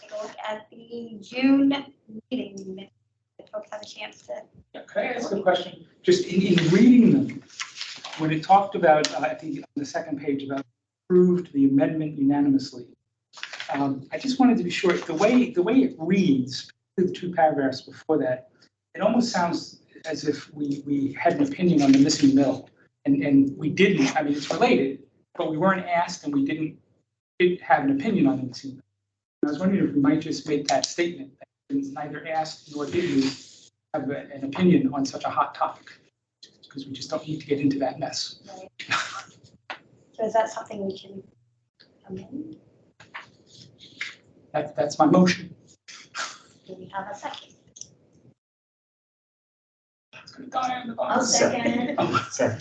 take a look at the June meeting minutes. If folks have a chance to. Yeah, could I ask a question? Just in reading them, when it talked about, I think on the second page about approved the amendment unanimously, I just wanted to be sure the way it reads, the two paragraphs before that, it almost sounds as if we had an opinion on the missing mill, and we didn't. I mean, it's related, but we weren't asked, and we didn't have an opinion on the missing mill. I was wondering if we might just make that statement that we neither asked nor did we have an opinion on such a hot topic, because we just don't need to get into that mess. Right. So is that something we can amend? That's my motion. Do we have a second? It's going to die on the bottom. I'll second. Oh, sorry.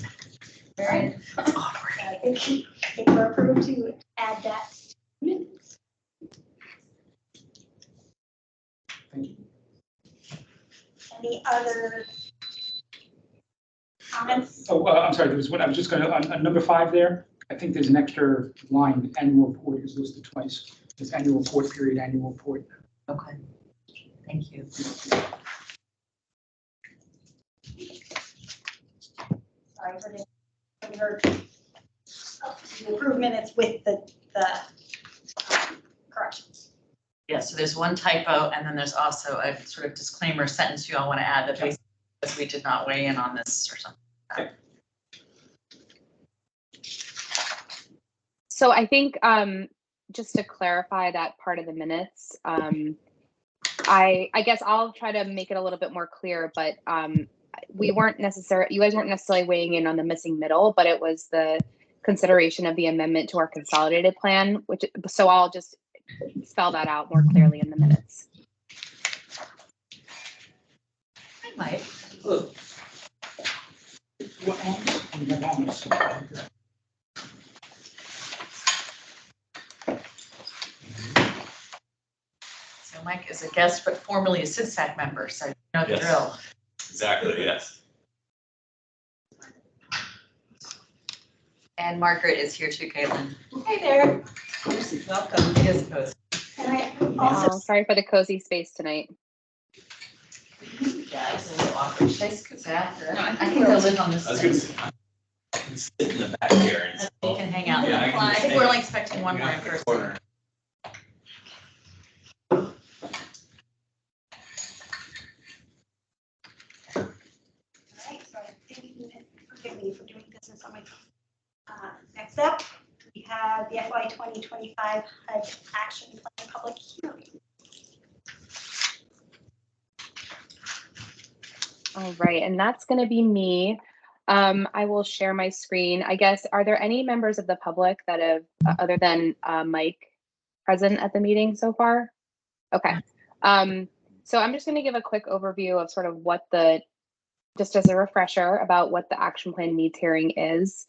Right. I think we're approved to add that minutes. Thank you. Any other comments? Oh, I'm sorry. There was one. I was just going to on number 5 there. I think there's an extra line. Annual report is listed twice. It's annual report period. Annual report. Okay. Thank you. Sorry for the approved minutes with the corrections. Yeah, so there's one typo, and then there's also a sort of disclaimer sentence you all want to add that basically says we did not weigh in on this or something like that. So I think just to clarify that part of the minutes, I guess I'll try to make it a little bit more clear, but you guys weren't necessarily weighing in on the missing middle, but it was the consideration of the amendment to our consolidated plan, so I'll just spell that out more clearly in the minutes. I might. What else? We have almost. So Mike is a guest, but formerly a CIDSAC member, so you know the Yes. drill. Exactly, yes. And Margaret is here too, Caitlin. Hey there. Welcome. He is host. And I also Sorry for the cozy space tonight. Yeah, it's a little awkward. Should I scoot back? No, I can go live on this I was gonna side. say, I can sit in the back here and. You can hang out. Yeah, I can I just think hang we're out. only expecting one more person. Corner. Right, so I think, forgive me for doing business on my phone. Next up, we have the FY 2025 HUD Action Plan Public Hearing. All right, and that's going to be me. I will share my screen. I guess, are there any members of the public that have, other than Mike, present at the meeting so far? Okay. So I'm just going to give a quick overview of sort of just as a refresher about what the action plan needs hearing is,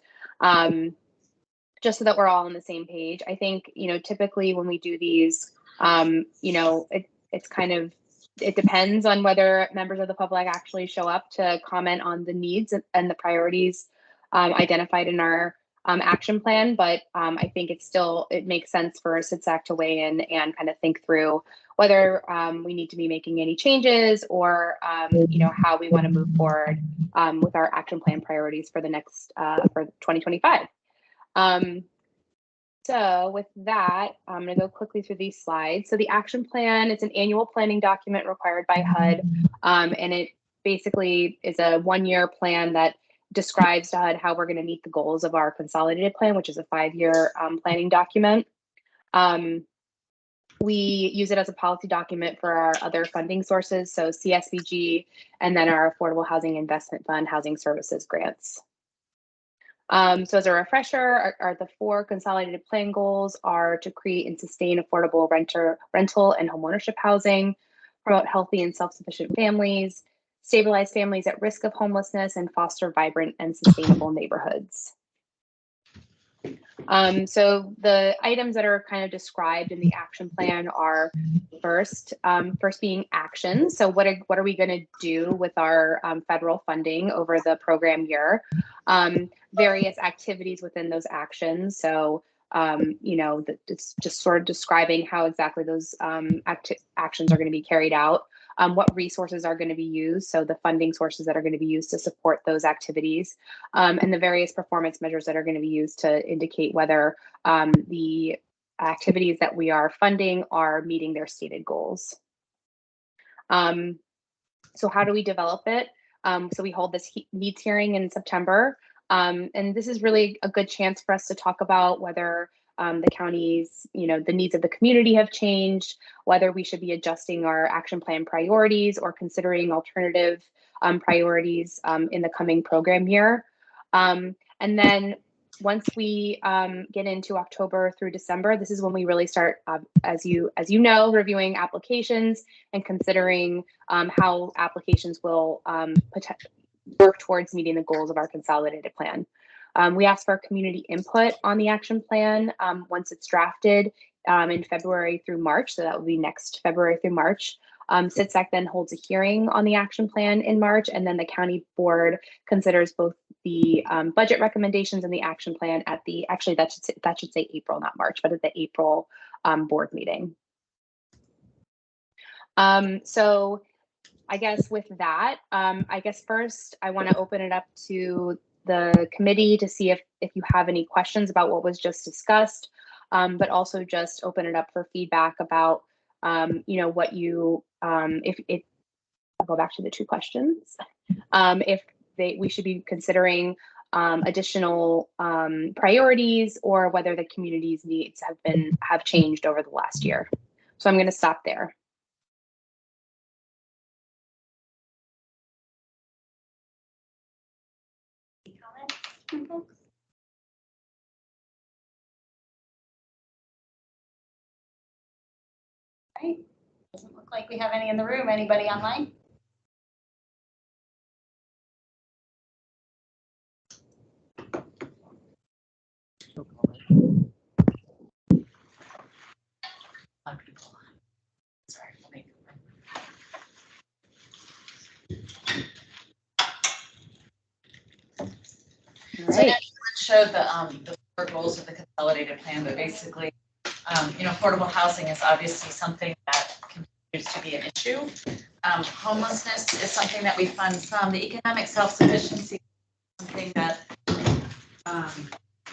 just so that we're all on the same page. I think, typically when we do these, it's kind of, it depends on whether members of the public actually show up to comment on the needs and the priorities identified in our action plan. But I think it makes sense for CIDSAC to weigh in and kind of think through whether we need to be making any changes or, how we want to move forward with our action plan priorities for the next, for 2025. So with that, I'm going to go quickly through these slides. So the action plan, it's an annual planning document required by HUD, and it basically is a 1-year plan that describes to HUD how we're going to meet the goals of our consolidated plan, which is a 5-year planning document. We use it as a policy document for our other funding sources, so CSBG, and then our Affordable Housing Investment Fund Housing Services grants. So as a refresher, the 4 consolidated plan goals are to create and sustain affordable rental and homeownership housing, promote healthy and self-sufficient families, stabilize families at risk of homelessness, and foster vibrant and sustainable neighborhoods. So the items that are kind of described in the action plan are first being action. So what are we going to do with our federal funding over the program year? Various activities within those actions. So you know, it's just sort of describing how exactly those actions are going to be carried out, what resources are going to be used, so the funding sources that are going to be used to support those activities, and the various performance measures that are going to be used to indicate whether the activities that we are funding are meeting their stated goals. So how do we develop it? So we hold this needs hearing in September. And this is really a good chance for us to talk about whether the county's, you know, the needs of the community have changed, whether we should be adjusting our action plan priorities or considering alternative priorities in the coming program year. And then once we get into October through December, this is when we really start, as you know, reviewing applications and considering how applications will work towards meeting the goals of our consolidated plan. We ask for community input on the action plan once it's drafted in February through March. So that will be next February through March. CITSAC then holds a hearing on the action plan in March, and then the county board considers both the budget recommendations and the action plan at the, actually that should say April, not March, but at the April board meeting. So I guess with that, I guess first I want to open it up to the committee to see if you have any questions about what was just discussed, but also just open it up for feedback about, you know, what you, if I'll go back to the two questions, if we should be considering additional priorities or whether the community's needs have changed over the last year. So I'm going to stop there. Comments? Right. Doesn't look like we have any in the room. Anybody online? Sorry, let me- All So I know right. you showed the 4 goals of the consolidated plan, but basically, you know, affordable housing is obviously something that continues to be an issue. Homelessness is something that we fund some. The economic self-sufficiency is something that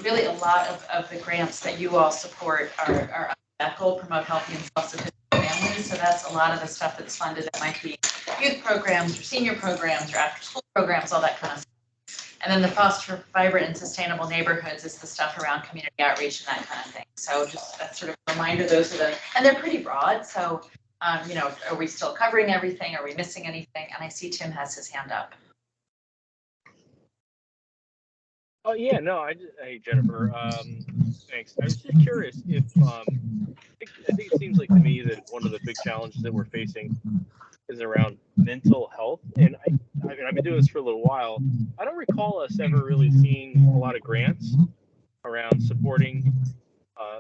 really a lot of the grants that you all support are that goal, promote healthy and self-sufficient families. So that's a lot of the stuff that's funded that might be youth programs or senior programs or after school programs, all that kind of stuff. And then the foster vibrant and sustainable neighborhoods is the stuff around community outreach and that kind of thing. So just that's sort of a reminder, those are the, and they're pretty broad. So, you know, are we still covering everything? Are we missing anything? And I see Tim has his hand up. Oh yeah, no, hey Jennifer, thanks. I was just curious if I think it seems like to me that one of the big challenges that we're facing is around mental health, and I mean I've been doing this for a little while. I don't recall us ever really seeing a lot of grants around supporting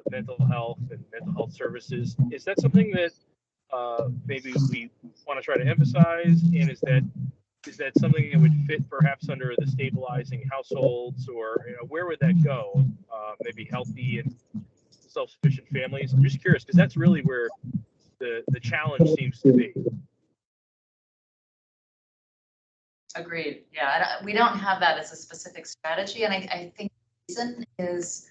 mental health and mental health services. Is that something that maybe we want to try to emphasize, and is that something that would fit perhaps under the stabilizing households, or you know, where would that go? Maybe healthy and self-sufficient families. I'm just curious because that's really where the challenge seems to be. Agreed. Yeah, we don't have that as a specific strategy, and I think the reason is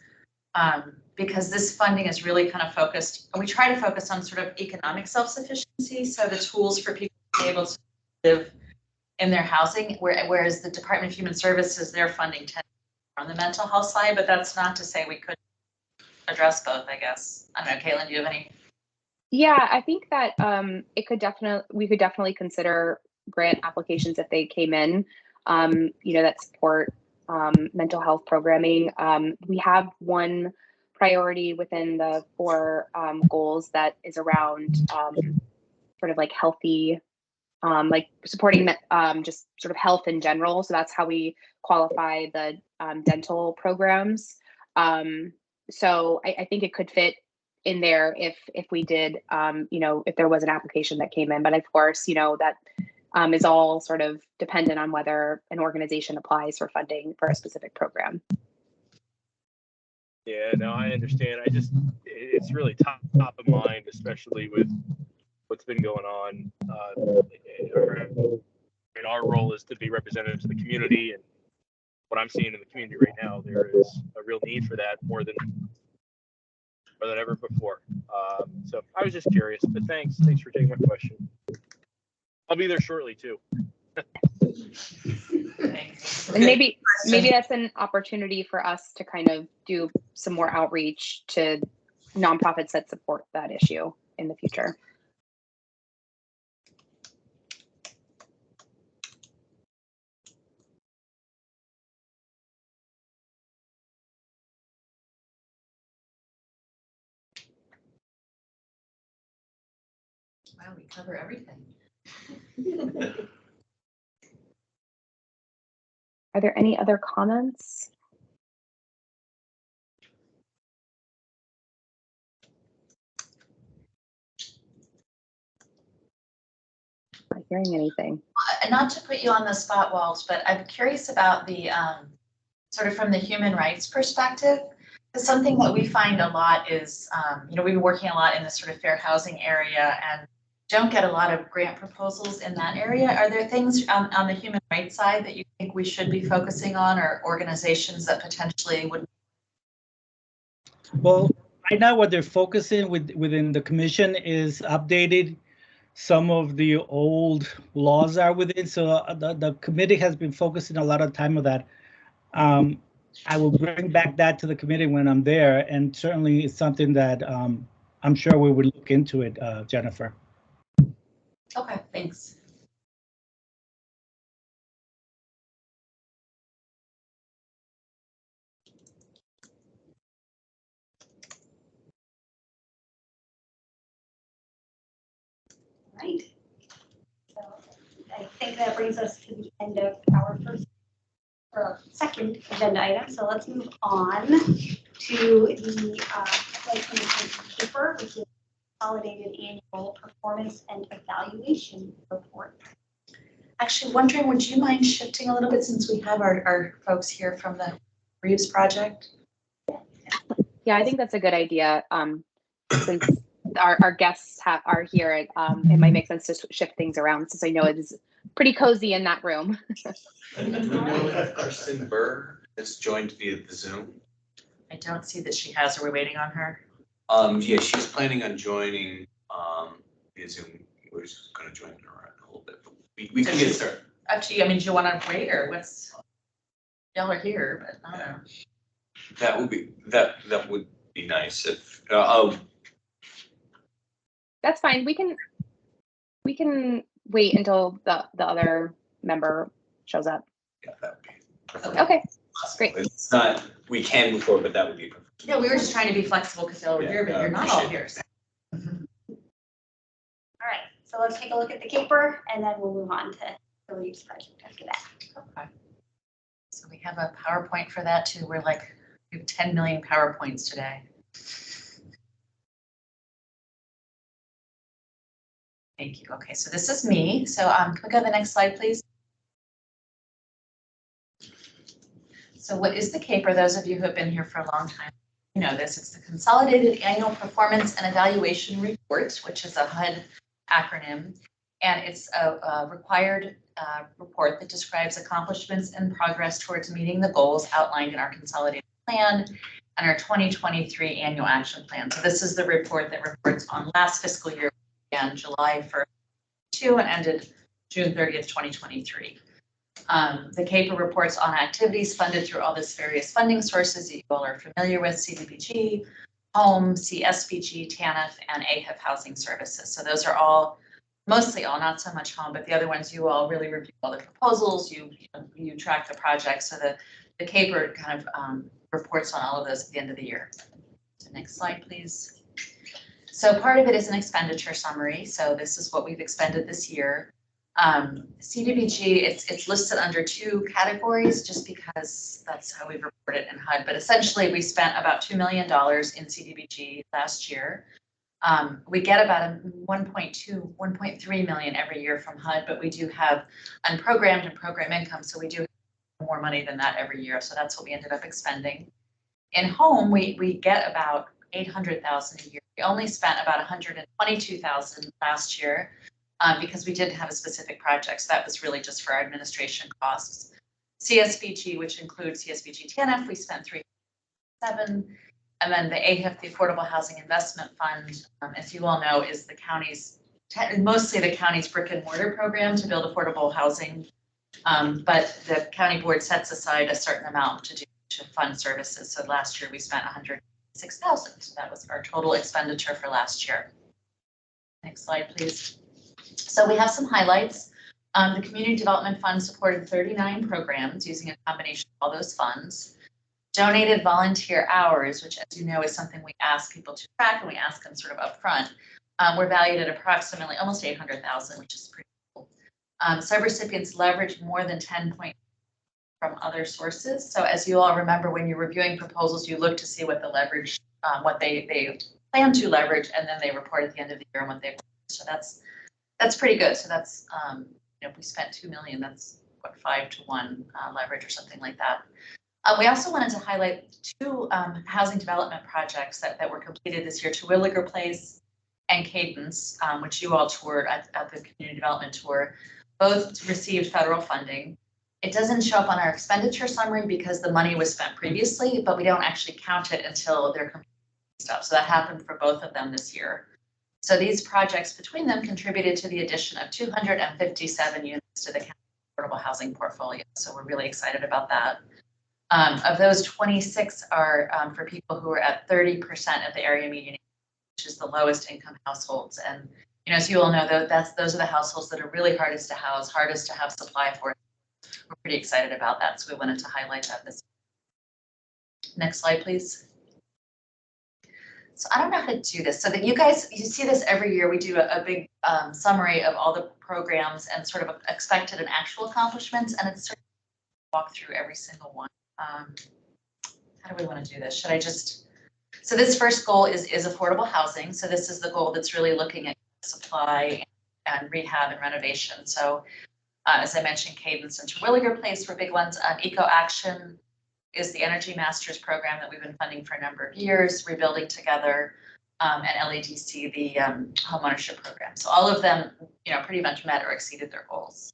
because this funding is really kind of focused, and we try to focus on sort of economic self-sufficiency, so the tools for people to be able to live in their housing, whereas the Department of Human Services, their funding tends on the mental health side, but that's not to say we couldn't address both, I guess. I don't know, Caitlin, do you have any? Yeah, I think that we could definitely consider grant applications if they came in, you know, that support mental health programming. We have one priority within the 4 goals that is around sort of like healthy, like supporting just sort of health in general. So that's how we qualify the dental programs. So I think it could fit in there if we did, you know, if there was an application that came in. But of course, you know, that is all sort of dependent on whether an organization applies for funding for a specific program. Yeah, no, I understand. It's really top of mind, especially with what's been going on. And our role is to be representative to the community, and what I'm seeing in the community right now, there is a real need for that more than ever before. So I was just curious, but thanks for taking my question. I'll be there shortly too. And maybe that's an opportunity for us to kind of do some more outreach to nonprofits that support that issue in the future. Wow, we cover everything. Are there any other comments? Not hearing anything. Not to put you on the spot, Walt, but I'm curious about the sort of from the human rights perspective. Because something that we find a lot is, we've been working a lot in the sort of fair housing area and don't get a lot of grant proposals in that area. Are there things on the human rights side that you think we should be focusing on, or organizations that potentially would? Well, right now what they're focusing within the commission is updated some of the old laws are within. So the committee has been focusing a lot of time on that. I will bring back that to the committee when I'm there, and certainly it's something that I'm sure we would look into it, Jennifer. Okay, thanks. Right. So I think that brings us to the end of our second agenda item. So let's move on to the FY2020 paper, which is Consolidated Annual Performance and Evaluation Report. Actually, wondering, would you mind shifting a little bit since we have our folks here from the Reeves project? Yeah, I think that's a good idea. Since our guests are here, it might make sense to shift things around since I know it is pretty cozy in that room. Do we know if Kristen Burr has joined via the Zoom? I don't see that she has. Are we waiting on her? Yeah, she's planning on joining via Zoom. We're just going to join her in a little bit. But we can get started. Up to you. I mean, do you want to wait, or what's? Y'all are here, but I don't know. That would be nice if. That's fine. We can wait until the other member shows up. Yeah, that would be perfect. Okay, great. It's not. We can move forward, but that would be perfect. Yeah, we were just trying to be flexible because y'all were here, but you're not all here. All right, so let's take a look at the caper and then we'll move on to the Reeves project after that. Okay. So we have a PowerPoint for that too. We have 10 million PowerPoints today. Thank you. Okay, so this is me. So can we go to the next slide, please? So what is the CAPER? Those of you who have been here for a long time, you know this. It's the Consolidated Annual Performance and Evaluation Report, which is a HUD acronym. And it's a required report that describes accomplishments and progress towards meeting the goals outlined in our consolidated plan and our 2023 annual action plan. So this is the report that reports on last fiscal year, began July 1st and ended June 30th, 2023. The CAPER reports on activities funded through all these various funding sources that you all are familiar with: CDBG, HOME, CSBG, TANF, and AHIP Housing Services. So those are all, mostly all, not so much HOME, but the other ones you all really review all the proposals, you track the projects. So the CAPER kind of reports on all of those at the end of the year. So next slide, please. So part of it is an expenditure summary. So this is what we've expended this year. CDBG, it's listed under two categories just because that's how we report it in HUD. But essentially, we spent about $2 million in CDBG last year. We get about 1.3 million every year from HUD, but we do have unprogrammed and program income, so we do have more money than that every year. So that's what we ended up expending. In home, we get about 800,000 a year. We only spent about 122,000 last year because we didn't have a specific project. So that was really just for our administration costs. CSBG, which includes CSBG TNF, we spent 307. And then the AHIF, the Affordable Housing Investment Fund, as you all know, is the county's, mostly the county's brick and mortar program to build affordable housing. But the county board sets aside a certain amount to fund services. So last year we spent 106,000. So that was our total expenditure for last year. Next slide, please. So we have some highlights. The Community Development Fund supported 39 programs using a combination of all those funds. Donated volunteer hours, which, as you know, is something we ask people to track and we ask them sort of upfront, were valued at approximately almost 800,000, which is pretty cool. Subrecipients leveraged more than 10 points from other sources. So as you all remember, when you're reviewing proposals, you look to see what the leverage, what they plan to leverage, and then they report at the end of the year on what they've. So that's pretty good. So that's if we spent $2 million, that's what 5-to-1 leverage or something like that. We also wanted to highlight two housing development projects that were completed this year, Terwilliger Place and Cadence, which you all toured at the community development tour. Both received federal funding. It doesn't show up on our expenditure summary because the money was spent previously, but we don't actually count it until they're completed stuff. So that happened for both of them this year. So these projects between them contributed to the addition of 257 units to the county affordable housing portfolio. So we're really excited about that. Of those, 26 are for people who are at 30% of the area median, which is the lowest income households. And as you all know, those are the households that are really hardest to house, hardest to have supply for. We're pretty excited about that, so we wanted to highlight that this. Next slide, please. So I don't know how to do this. So that you see this every year. We do a big summary of all the programs and sort of expected and actual accomplishments, and it's sort of walk through every single one. How do we want to do this? Should I just, so this first goal is affordable housing. So this is the goal that's really looking at supply and rehab and renovation. So as I mentioned, Cadence and Terwilliger Place were big ones. Eco Action is the Energy Masters program that we've been funding for a number of years, Rebuilding Together, and LADC, the homeownership program. So all of them, pretty much met or exceeded their goals.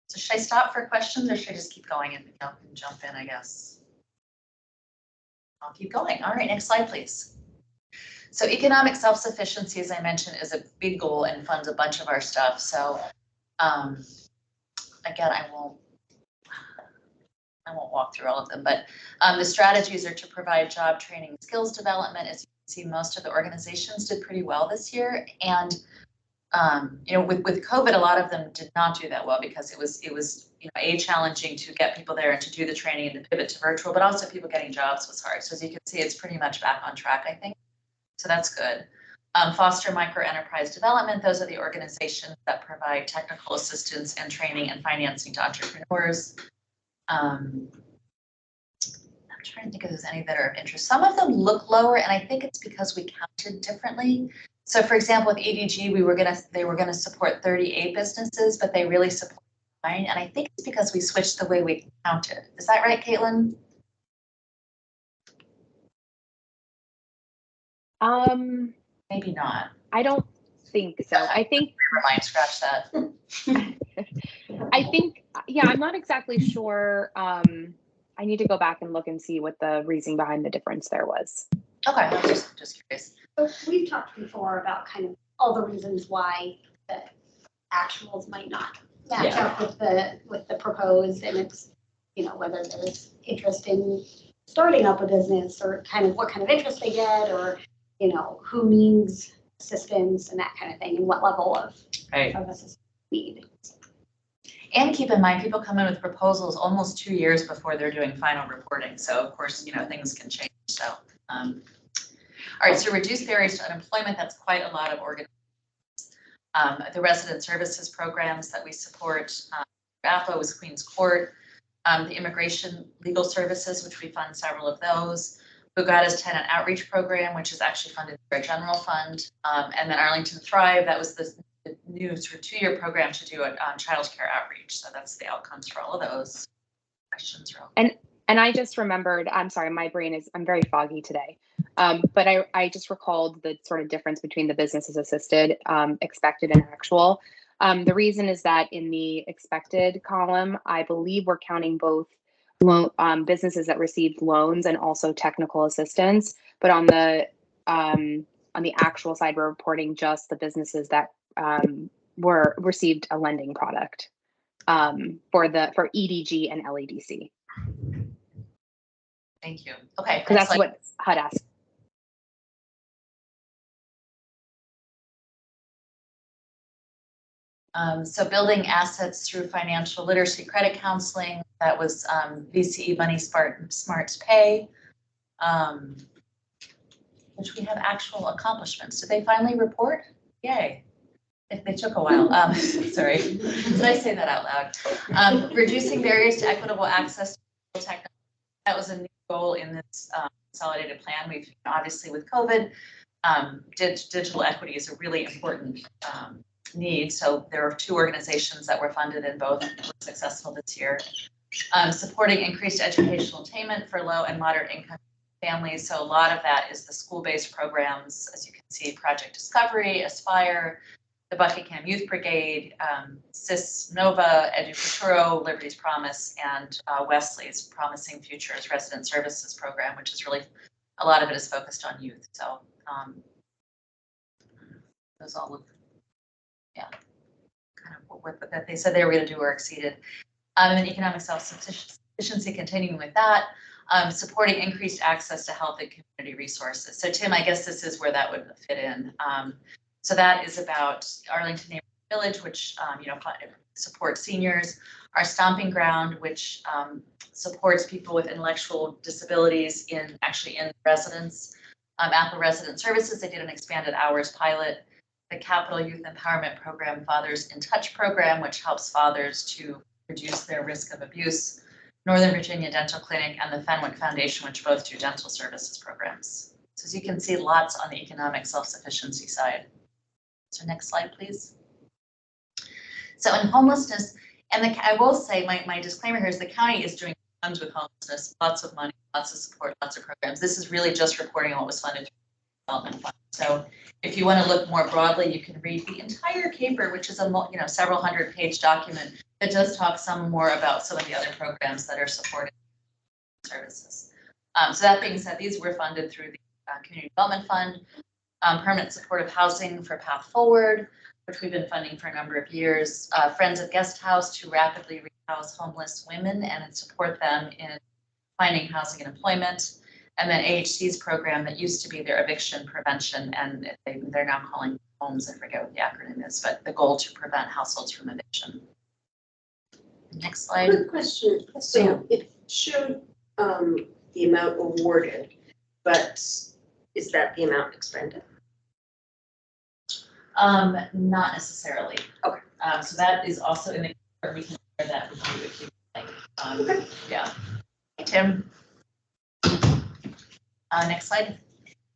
So should I stop for questions or should I just keep going and jump in, I guess? I'll keep going. All right, next slide, please. So economic self-sufficiency, as I mentioned, is a big goal and funds a bunch of our stuff. So again, I won't walk through all of them, but the strategies are to provide job training and skills development. As you can see, most of the organizations did pretty well this year. And with COVID, a lot of them did not do that well because it was challenging to get people there and to do the training and to pivot to virtual, but also people getting jobs was hard. So as you can see, it's pretty much back on track, I think. So that's good. Foster micro enterprise development. Those are the organizations that provide technical assistance and training and financing to entrepreneurs. I'm trying to think if there's any that are of interest. Some of them look lower, and I think it's because we counted differently. So for example, with EDG, they were gonna support 38 businesses, but they really support 9. And I think it's because we switched the way we counted. Is that right, Caitlin? Maybe not. I don't think so. I think. Never mind, scratch that. I think, yeah, I'm not exactly sure. I need to go back and look and see what the reasoning behind the difference there was. Okay, I was just curious. So we've talked before about kind of all the reasons why the actuals might not match up with the proposed, and it's whether there's interest in starting up a business or kind of what kind of interest they get, or who needs assistance and that kind of thing, and what level of assistance need. And keep in mind, people come in with proposals almost 2 years before they're doing final reporting. So of course, things can change. So, all right. So reduce barriers to unemployment. That's quite a lot of organizations. The resident services programs that we support, AFO is Queens Court, the immigration legal services, which we fund several of those. Bugata's tenant outreach program, which is actually funded through our general fund. And then Arlington Thrive, that was the new sort of 2-year program to do child care outreach. So that's the outcomes for all of those. Questions, Ro? And I just remembered, I'm sorry, I'm very foggy today. But I just recalled the sort of difference between the businesses assisted, expected and actual. The reason is that in the expected column, I believe we're counting both businesses that received loans and also technical assistance. But on the actual side, we're reporting just the businesses that received a lending product for EDG and LEDC. Thank you. Okay. Because that's what HUD asked. So building assets through financial literacy credit counseling, that was VCE Money Smarts Pay, which we have actual accomplishments. Did they finally report? Yay. They took a while. Sorry, did I say that out loud? Reducing barriers to equitable access to technology. That was a new goal in this consolidated plan. We've obviously with COVID, digital equity is a really important need. So there are 2 organizations that were funded and both were successful this year. Supporting increased educational attainment for low and moderate income families. So a lot of that is the school-based programs, as you can see, Project Discovery, Aspire, the Buckingham Youth Brigade, CIS Nova, Educaturo, Liberty's Promise, and Wesley's Promising Futures Resident Services Program, which is really, a lot of it is focused on youth. So those all look, yeah, kind of what that they said they were going to do or exceeded. And then economic self-sufficiency, continuing with that, supporting increased access to health and community resources. So Tim, I guess this is where that would fit in. So that is about Arlington Neighborhood Village, which supports seniors, our Stomping Ground, which supports people with intellectual disabilities in residence, Apple Resident Services. They did an expanded hours pilot. The Capital Youth Empowerment Program, Fathers in Touch program, which helps fathers to reduce their risk of abuse. Northern Virginia Dental Clinic and the Fenwick Foundation, which both do dental services programs. So as you can see, lots on the economic self-sufficiency side. So next slide, please. So in homelessness, and I will say my disclaimer here is the county is doing tons with homelessness, lots of money, lots of support, lots of programs. This is really just reporting on what was funded through the development fund. So if you want to look more broadly, you can read the entire caper, which is a several hundred-page document that does talk some more about some of the other programs that are supporting services. So that being said, these were funded through the Community Development Fund. Permanent supportive housing for Path Forward, which we've been funding for a number of years. Friends of Guest House to rapidly rehouse homeless women and support them in finding housing and employment. And then AHC's program that used to be their eviction prevention, and they're now calling homes, I forget what the acronym is, but the goal to prevent households from eviction. Next slide. Good question. So it showed the amount awarded, but is that the amount expended? Not necessarily. Okay. So that is also in the, we can share that with you if you like. Okay. Yeah. Tim. Next slide.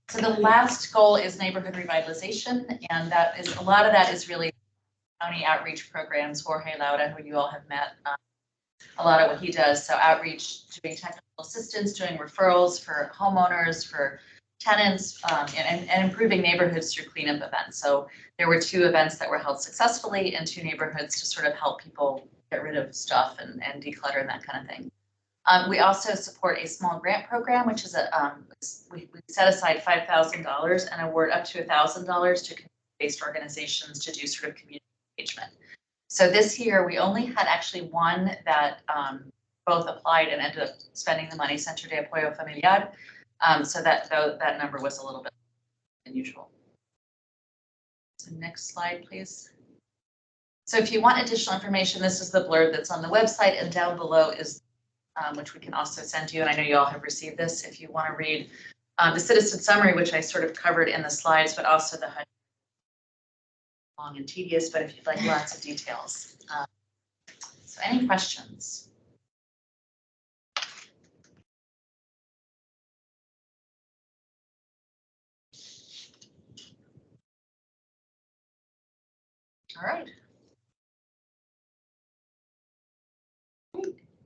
So the last goal is neighborhood revitalization, and that is a lot of that is really county outreach programs. Jorge Lauda, who you all have met, a lot of what he does. So outreach, doing technical assistance, doing referrals for homeowners, for tenants, and improving neighborhoods through cleanup events. So there were 2 events that were held successfully in 2 neighborhoods to sort of help people get rid of stuff and declutter and that kind of thing. We also support a small grant program, which is we set aside $5,000 and award up to $1,000 to community-based organizations to do sort of community engagement. So this year we only had actually one that both applied and ended up spending the money, Centro de Apoyo Familiar. So that number was a little bit unusual. So next slide, please. So if you want additional information, this is the blurb that's on the website, and down below is which we can also send you. And I know you all have received this. If you want to read the citizen summary, which I sort of covered in the slides, but also the HUD, long and tedious, but if you'd like lots of details. So any questions? All right.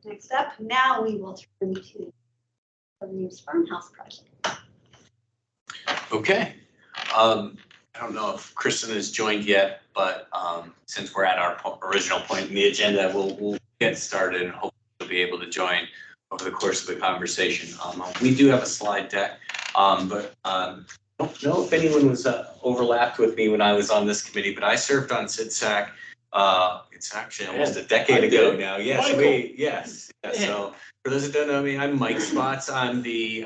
Next up, now we will turn to the Reeves Farmhouse project. Okay. I don't know if Kristen has joined yet, but since we're at our original point in the agenda, we'll get started and hopefully we'll be able to join over the course of the conversation. We do have a slide deck, but I don't know if anyone was overlapped with me when I was on this committee, but I served on CIDSAC. It's actually almost a decade ago now. Yes, yes. So for those that don't know me, I'm Mike Spots. I'm the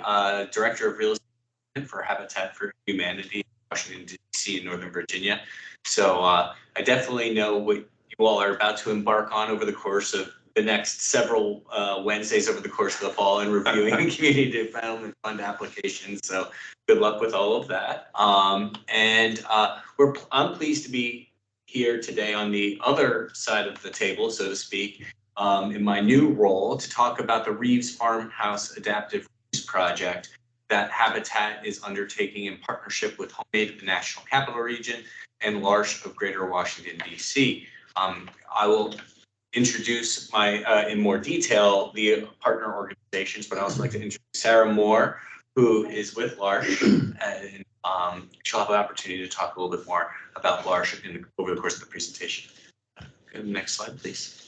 Director of Real Estate for Habitat for Humanity, Washington, D.C. and Northern Virginia. So I definitely know what you all are about to embark on over the course of the next several Wednesdays over the course of the fall in reviewing community development fund applications. So good luck with all of that. I'm pleased to be here today on the other side of the table, so to speak, in my new role to talk about the Reeves Farmhouse Adaptive Reuse Project that Habitat is undertaking in partnership with Homemade, the National Capital Region, and L'Arche of Greater Washington, D.C. I will introduce in more detail the partner organizations, but I also like to introduce Sarah Moore, who is with L'Arche, and she'll have the opportunity to talk a little bit more about L'Arche over the course of the presentation. Go to the next slide, please.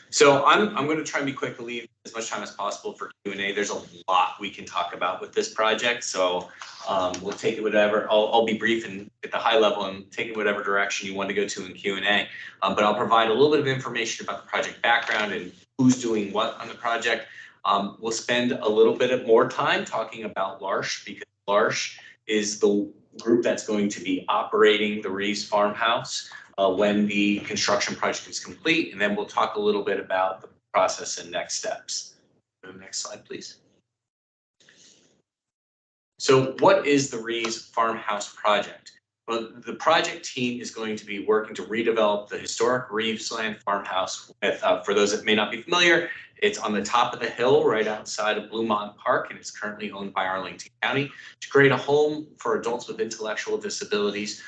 So I'm going to try and be quick to leave as much time as possible for Q&A. There's a lot we can talk about with this project, so we'll take it whatever. I'll be brief and at the high level and take it whatever direction you want to go to in Q&A. But I'll provide a little bit of information about the project background and who's doing what on the project. We'll spend a little bit more time talking about L'Arche because L'Arche is the group that's going to be operating the Reeves Farmhouse when the construction project is complete, and then we'll talk a little bit about the process and next steps. Go to the next slide, please. So what is the Reeves Farmhouse project? Well, the project team is going to be working to redevelop the historic Reevesland farmhouse with, for those that may not be familiar, it's on the top of the hill right outside of Bluemont Park, and it's currently owned by Arlington County, to create a home for adults with intellectual disabilities,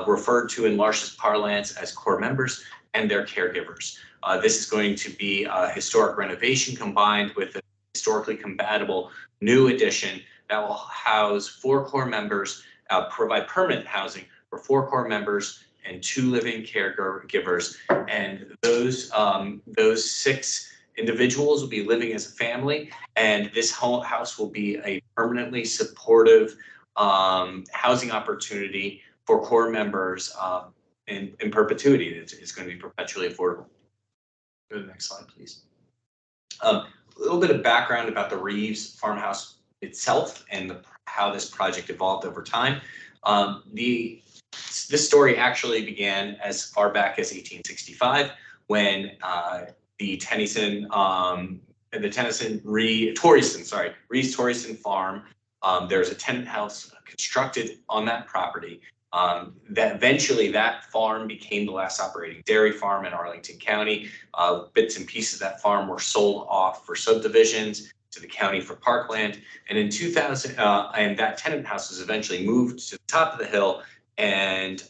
referred to in L'Arche's parlance as core members and their caregivers. This is going to be a historic renovation combined with a historically compatible new addition that will house 4 core members, provide permanent housing for 4 core members and 2 living caregivers. And those 6 individuals will be living as a family, and this house will be a permanently supportive housing opportunity for core members in perpetuity. It's going to be perpetually affordable. Go to the next slide, please. A little bit of background about the Reeves Farmhouse itself and how this project evolved over time. This story actually began as far back as 1865 when Reeves Torreyson Farm. There's a tenant house constructed on that property. That eventually that farm became the last operating dairy farm in Arlington County. Bits and pieces of that farm were sold off for subdivisions to the county for parkland. And in 2000, and that tenant house was eventually moved to the top of the hill. And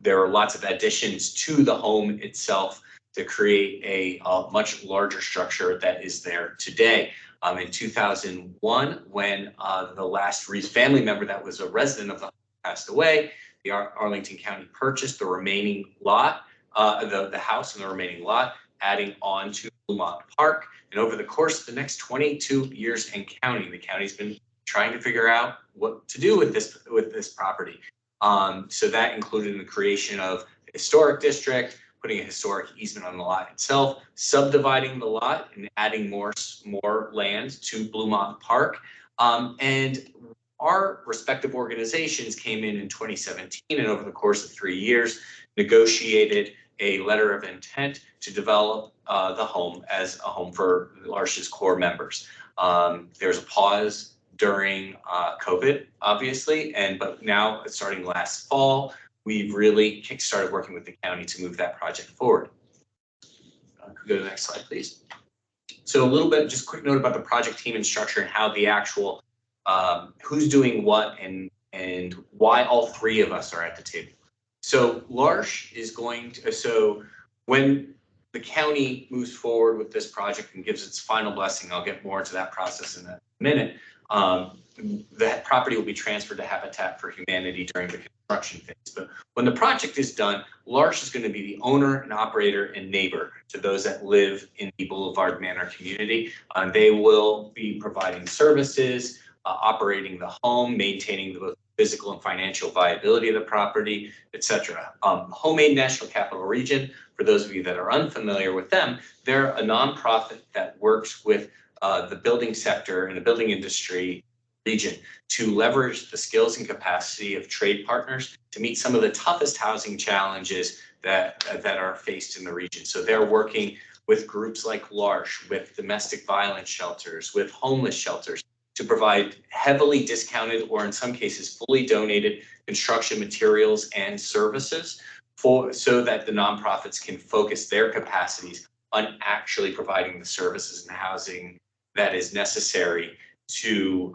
there were lots of additions to the home itself to create a much larger structure that is there today. In 2001, when the last Reeves family member that was a resident of the home passed away, the Arlington County purchased the remaining lot, the house and the remaining lot, adding on to Bluemont Park. And over the course of the next 22 years and counting, the county's been trying to figure out what to do with this property. So that included the creation of a historic district, putting a historic easement on the lot itself, subdividing the lot and adding more land to Bluemont Park. And our respective organizations came in 2017 and over the course of 3 years negotiated a letter of intent to develop the home as a home for L'Arche's core members. There's a pause during COVID, obviously, but now starting last fall, we've really kickstarted working with the county to move that project forward. Go to the next slide, please. So a little bit, just quick note about the project team and structure and how the actual, who's doing what and why all 3 of us are at the table. So L'Arche is going to, so when the county moves forward with this project and gives its final blessing, I'll get more into that process in a minute, that property will be transferred to Habitat for Humanity during the construction phase. But when the project is done, L'Arche is going to be the owner and operator and neighbor to those that live in the Boulevard Manor community. They will be providing services, operating the home, maintaining the physical and financial viability of the property, etc. Homemade National Capital Region, for those of you that are unfamiliar with them, they're a nonprofit that works with the building sector and the building industry region to leverage the skills and capacity of trade partners to meet some of the toughest housing challenges that are faced in the region. So they're working with groups like L'Arche, with domestic violence shelters, with homeless shelters, to provide heavily discounted or in some cases fully donated construction materials and services so that the nonprofits can focus their capacities on actually providing the services and housing that is necessary to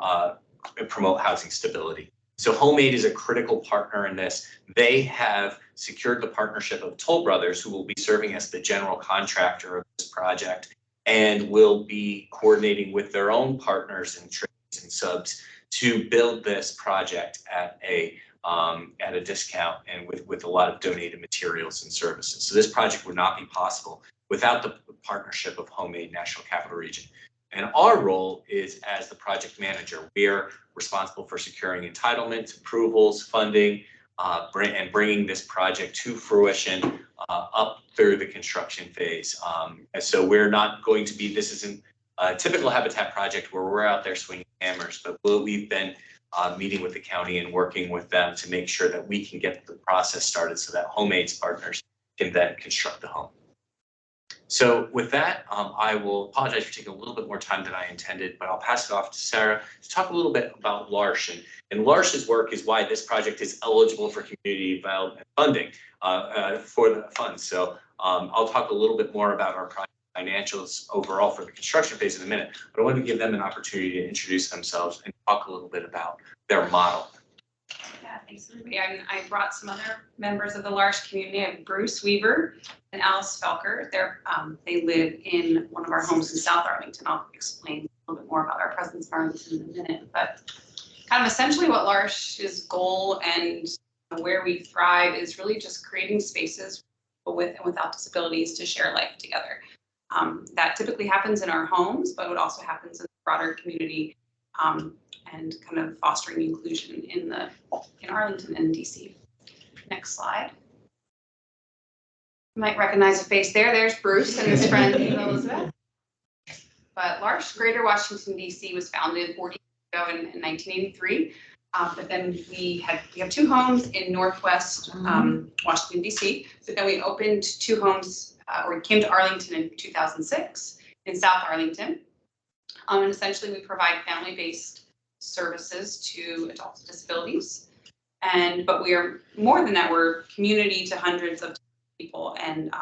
promote housing stability. So Homemade is a critical partner in this. They have secured the partnership of Toll Brothers, who will be serving as the general contractor of this project and will be coordinating with their own partners and trades and subs to build this project at a discount and with a lot of donated materials and services. So this project would not be possible without the partnership of Homemade National Capital Region. And our role is as the project manager. We are responsible for securing entitlements, approvals, funding, and bringing this project to fruition up through the construction phase. And so we're not going to be, this isn't a typical Habitat project where we're out there swinging hammers, but we've been meeting with the county and working with them to make sure that we can get the process started so that Homemade's partners can then construct the home. So with that, I will apologize for taking a little bit more time than I intended, but I'll pass it off to Sarah to talk a little bit about L'Arche. And L'Arche's work is why this project is eligible for community development funding for the funds. So I'll talk a little bit more about our project financials overall for the construction phase in a minute, but I want to give them an opportunity to introduce themselves and talk a little bit about their model. Yeah, thanks everybody. I brought some other members of the L'Arche community. I have Bruce Weaver and Alice Felker. They live in one of our homes in South Arlington. I'll explain a little bit more about our presence in Arlington in a minute, but kind of essentially what L'Arche's goal and where we thrive is really just creating spaces for people with and without disabilities to share life together. That typically happens in our homes, but it also happens in the broader community and kind of fostering inclusion in Arlington and DC. Next slide. You might recognize a face there. There's Bruce and his friend Elizabeth. But L'Arche Greater Washington, DC was founded 40 years ago in 1983. But then we have two homes in Northwest Washington, DC. But then we opened two homes, or we came to Arlington in 2006 in South Arlington. And essentially we provide family-based services to adults with disabilities. But we are more than that, we're community to hundreds of people. And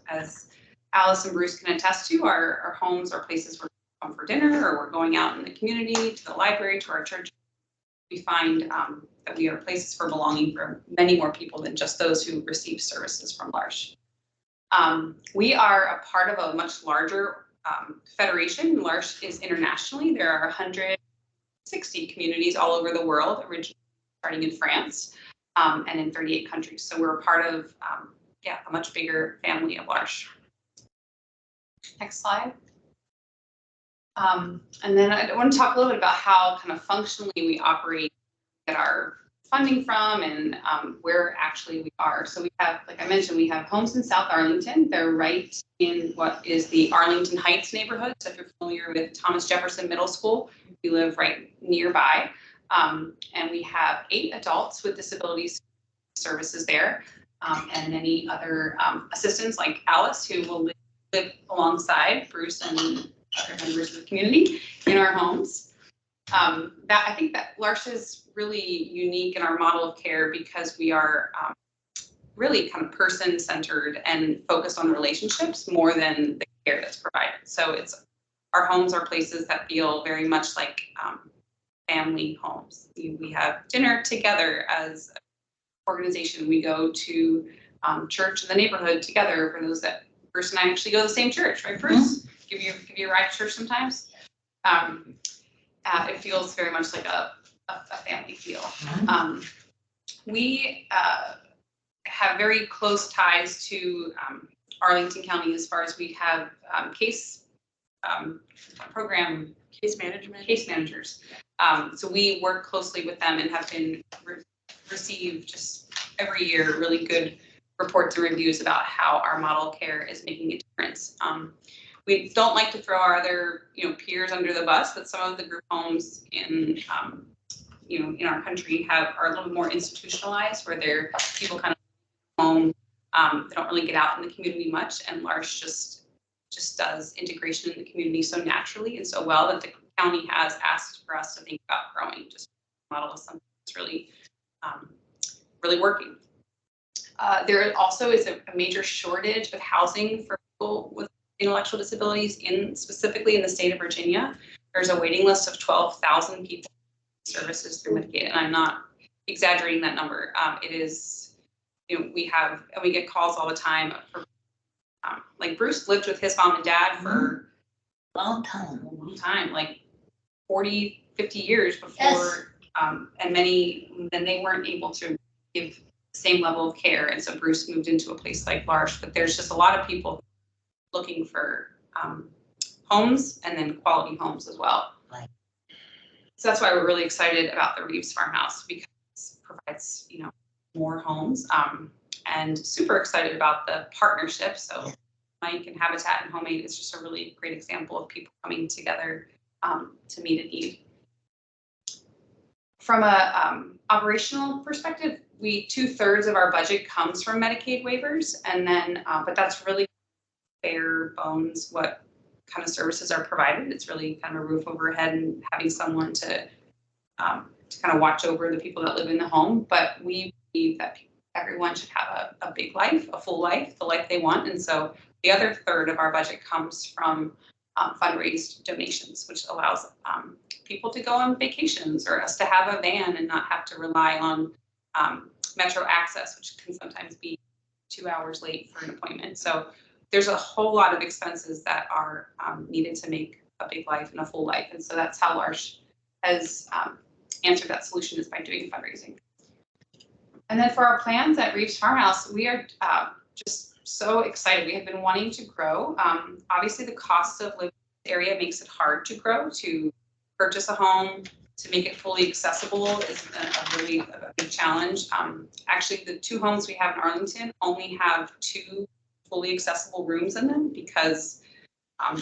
as Alice and Bruce can attest to, our homes are places where we come for dinner, or we're going out in the community, to the library, to our church. We find that we are places for belonging for many more people than just those who receive services from L'Arche. We are a part of a much larger federation. L'Arche is internationally. There are 160 communities all over the world, originally starting in France and in 38 countries. So we're a part of a much bigger family of L'Arche. Next slide. And then I want to talk a little bit about how kind of functionally we operate, get our funding from, and where actually we are. So we have, like I mentioned, we have homes in South Arlington. They're right in what is the Arlington Heights neighborhood. So if you're familiar with Thomas Jefferson Middle School, we live right nearby. And we have 8 adults with disabilities services there, and many other assistants like Alice, who will live alongside Bruce and other members of the community in our homes. I think that L'Arche is really unique in our model of care because we are really kind of person-centered and focused on relationships more than the care that's provided. So our homes are places that feel very much like family homes. We have dinner together as an organization. We go to church in the neighborhood together for those that Bruce and I actually go to the same church, right, Bruce? Give you a ride to church sometimes. It feels very much like a family feel. We have very close ties to Arlington County as far as we have case managers. So we work closely with them and have been receive just every year really good reports and reviews about how our model care is making a difference. We don't like to throw our other, peers under the bus, but some of the group homes in our country are a little more institutionalized, where they're people kind of home. They don't really get out in the community much, and L'Arche just does integration in the community so naturally and so well that the county has asked for us to think about growing. Just model of something that's really, really working. There also is a major shortage of housing for people with intellectual disabilities, specifically in the state of Virginia. There's a waiting list of 12,000 people services through Medicaid, and I'm not exaggerating that number. It is, we get calls all the time for, like Bruce lived with his mom and dad for long time, like 40, 50 years before, yes. And then they weren't able to give the same level of care, and so Bruce moved into a place like L'Arche. But there's just a lot of people looking for homes, and then quality homes as well. Right. So that's why we're really excited about the Reeves Farmhouse, because it provides, more homes, and super excited about the partnership. So Mike and Habitat and Homemade is just a really great example of people coming together to meet a need. From a operational perspective, 2/3 of our budget comes from Medicaid waivers, and then but that's really bare bones what kind of services are provided. It's really kind of a roof over head and having someone to kind of watch over the people that live in the home. But we believe that everyone should have a big life, a full life, the life they want. And so the other third of our budget comes from fundraised donations, which allows people to go on vacations, or us to have a van and not have to rely on Metro access, which can sometimes be 2 hours late for an appointment. So there's a whole lot of expenses that are needed to make a big life and a full life. And so that's how L'Arche has answered that solution, is by doing fundraising. And then for our plans at Reeves Farmhouse, we are just so excited. We have been wanting to grow. Obviously, the cost of living in this area makes it hard to grow. To purchase a home, to make it fully accessible is a big challenge. Actually, the 2 homes we have in Arlington only have 2 fully accessible rooms in them, because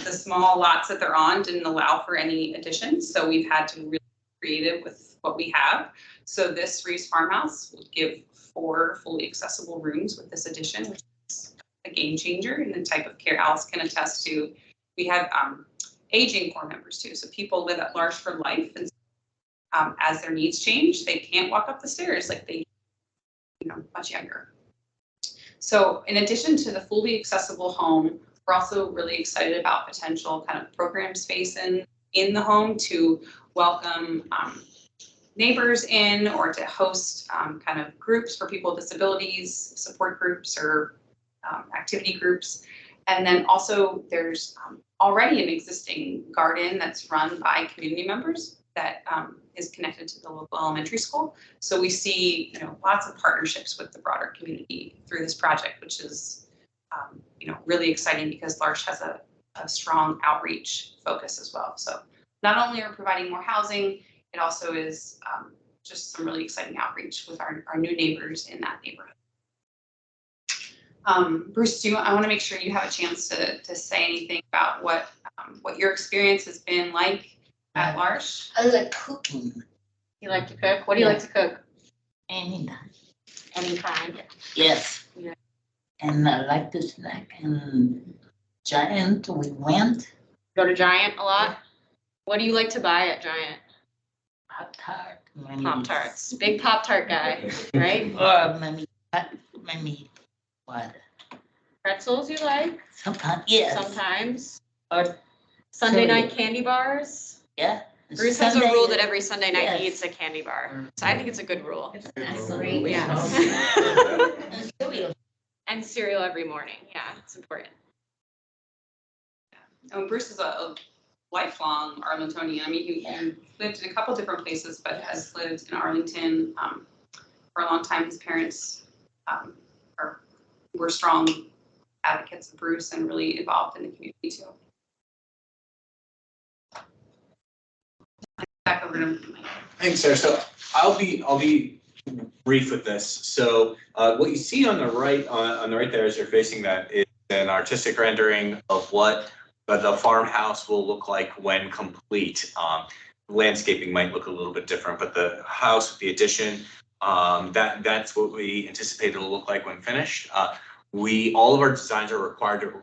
the small lots that they're on didn't allow for any additions. So we've had to be really creative with what we have. So this Reeves Farmhouse would give 4 fully accessible rooms with this addition, which is a game changer in the type of care Alice can attest to. We have aging core members too. So people live at L'Arche for life, and as their needs change, they can't walk up the stairs like they, much younger. So in addition to the fully accessible home, we're also really excited about potential kind of program space in the home to welcome neighbors in, or to host kind of groups for people with disabilities, support groups, or activity groups. And then also there's already an existing garden that's run by community members that is connected to the local elementary school. So we see, lots of partnerships with the broader community through this project, which is, really exciting, because L'Arche has a strong outreach focus as well. So not only are we providing more housing, it also is just some really exciting outreach with our new neighbors in that neighborhood. Bruce, I want to make sure you have a chance to say anything about what your experience has been like at L'Arche. I like cooking. You like to cook? What do you like to cook? Anytime. Anytime. Yes. Yeah. And I like to snack. And Giant, we went. Go to Giant a lot? What do you like to buy at Giant? Pop-Tart. Pop-Tarts. Big Pop-Tart guy, right? Or maybe what? Pretzels you like? Sometimes, yes. Sometimes. Or Sunday night candy bars? yeah. Bruce has a Sunday, rule that every Sunday night yes. he eats a candy bar. So I think it's a good rule. That's great. Yeah. And cereal. And cereal every morning. Yeah, it's important. Bruce is a lifelong Arlingtonian. I mean, he lived in a couple different places, but has lived in Arlington for a long time. His parents were strong advocates of Bruce and really involved in the community too. Back over to Mike. Thanks, Sarah. So I'll be brief with this. So what you see on the right there as you're facing that is an artistic rendering of what the farmhouse will look like when complete. Landscaping might look a little bit different, but the house with the addition, that's what we anticipate it'll look like when finished. All of our designs are required to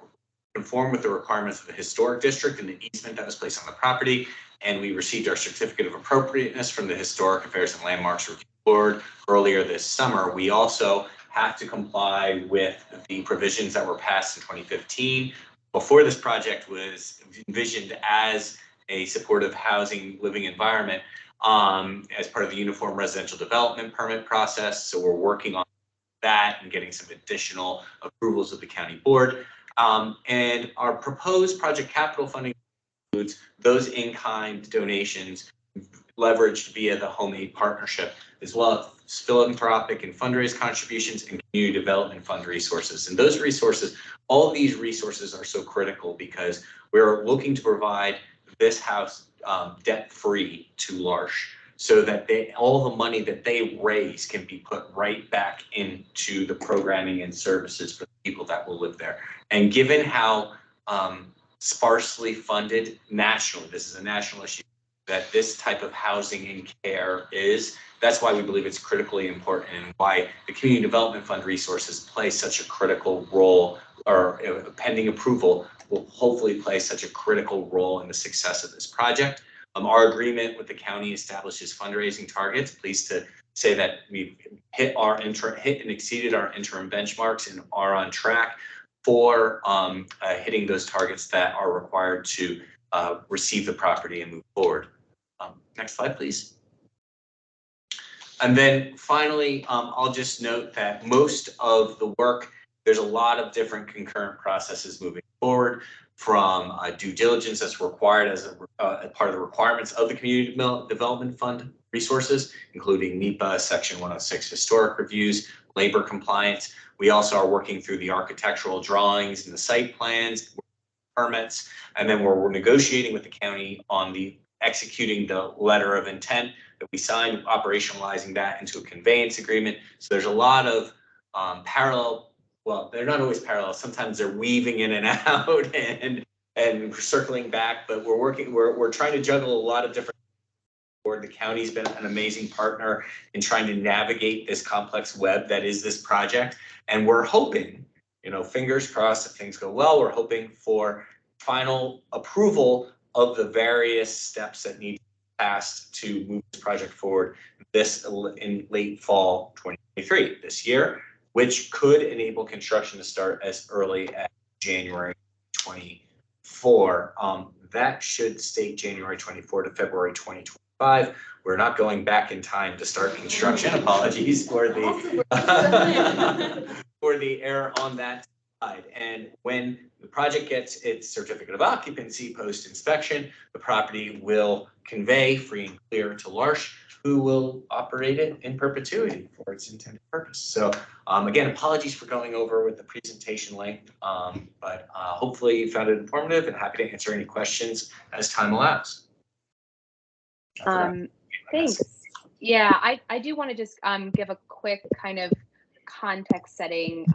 conform with the requirements of the historic district and the easement that was placed on the property. And we received our certificate of appropriateness from the Historic Affairs and Landmarks Review Board earlier this summer. We also have to comply with the provisions that were passed in 2015 before this project was envisioned as a supportive housing living environment as part of the Uniform Residential Development Permit process. So we're working on that and getting some additional approvals of the county board. And our proposed project capital funding includes those in-kind donations leveraged via the Home Aid Partnership, as well as philanthropic and fundraise contributions and community development fund resources. And those resources, all of these resources are so critical because we're looking to provide this house debt-free to L'Arche, so that all the money that they raise can be put right back into the programming and services for the people that will live there. And given how sparsely funded nationally, this is a national issue, that this type of housing and care is, that's why we believe it's critically important and why the Community Development Fund resources play such a critical role, or pending approval will hopefully play such a critical role in the success of this project. Our agreement with the county establishes fundraising targets. Pleased to say that we've hit and exceeded our interim benchmarks and are on track for hitting those targets that are required to receive the property and move forward. Next slide, please. And then finally, I'll just note that most of the work, there's a lot of different concurrent processes moving forward, from due diligence that's required as a part of the requirements of the Community Development Fund resources, including NEPA, Section 106 historic reviews, labor compliance. We also are working through the architectural drawings and the site plans, permits, and then we're negotiating with the county on executing the letter of intent that we signed, operationalizing that into a conveyance agreement. So there's a lot of parallel. Well, they're not always parallel. Sometimes they're weaving in and out and circling back. But we're trying to juggle a lot of different. The county's been an amazing partner in trying to navigate this complex web that is this project, and we're hoping, fingers crossed, if things go well, we're hoping for final approval of the various steps that need to be passed to move this project forward in late fall 2023 this year, which could enable construction to start as early as January 24. That should state January 24 to February 2025. We're not going back in time to start construction. Apologies for the for the error on that side. And when the project gets its certificate of occupancy post-inspection, the property will convey free and clear to L'Arche, who will operate it in perpetuity for its intended purpose. So again, apologies for going over with the presentation length, but hopefully you found it informative, and happy to answer any questions as time allows. Thanks. Yeah, I do want to just give a quick kind of context setting,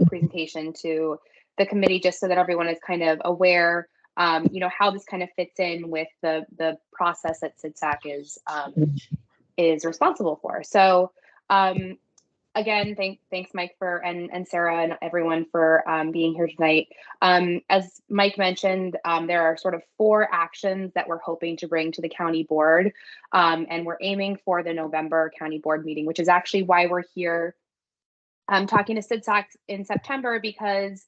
presentation to the committee, just so that everyone is kind of aware, how this kind of fits in with the process that CIDSAC is responsible for. So again, thanks Mike and Sarah and everyone for being here tonight. As Mike mentioned, there are sort of 4 actions that we're hoping to bring to the county board, and we're aiming for the November county board meeting, which is actually why we're here talking to CIDSAC in September, because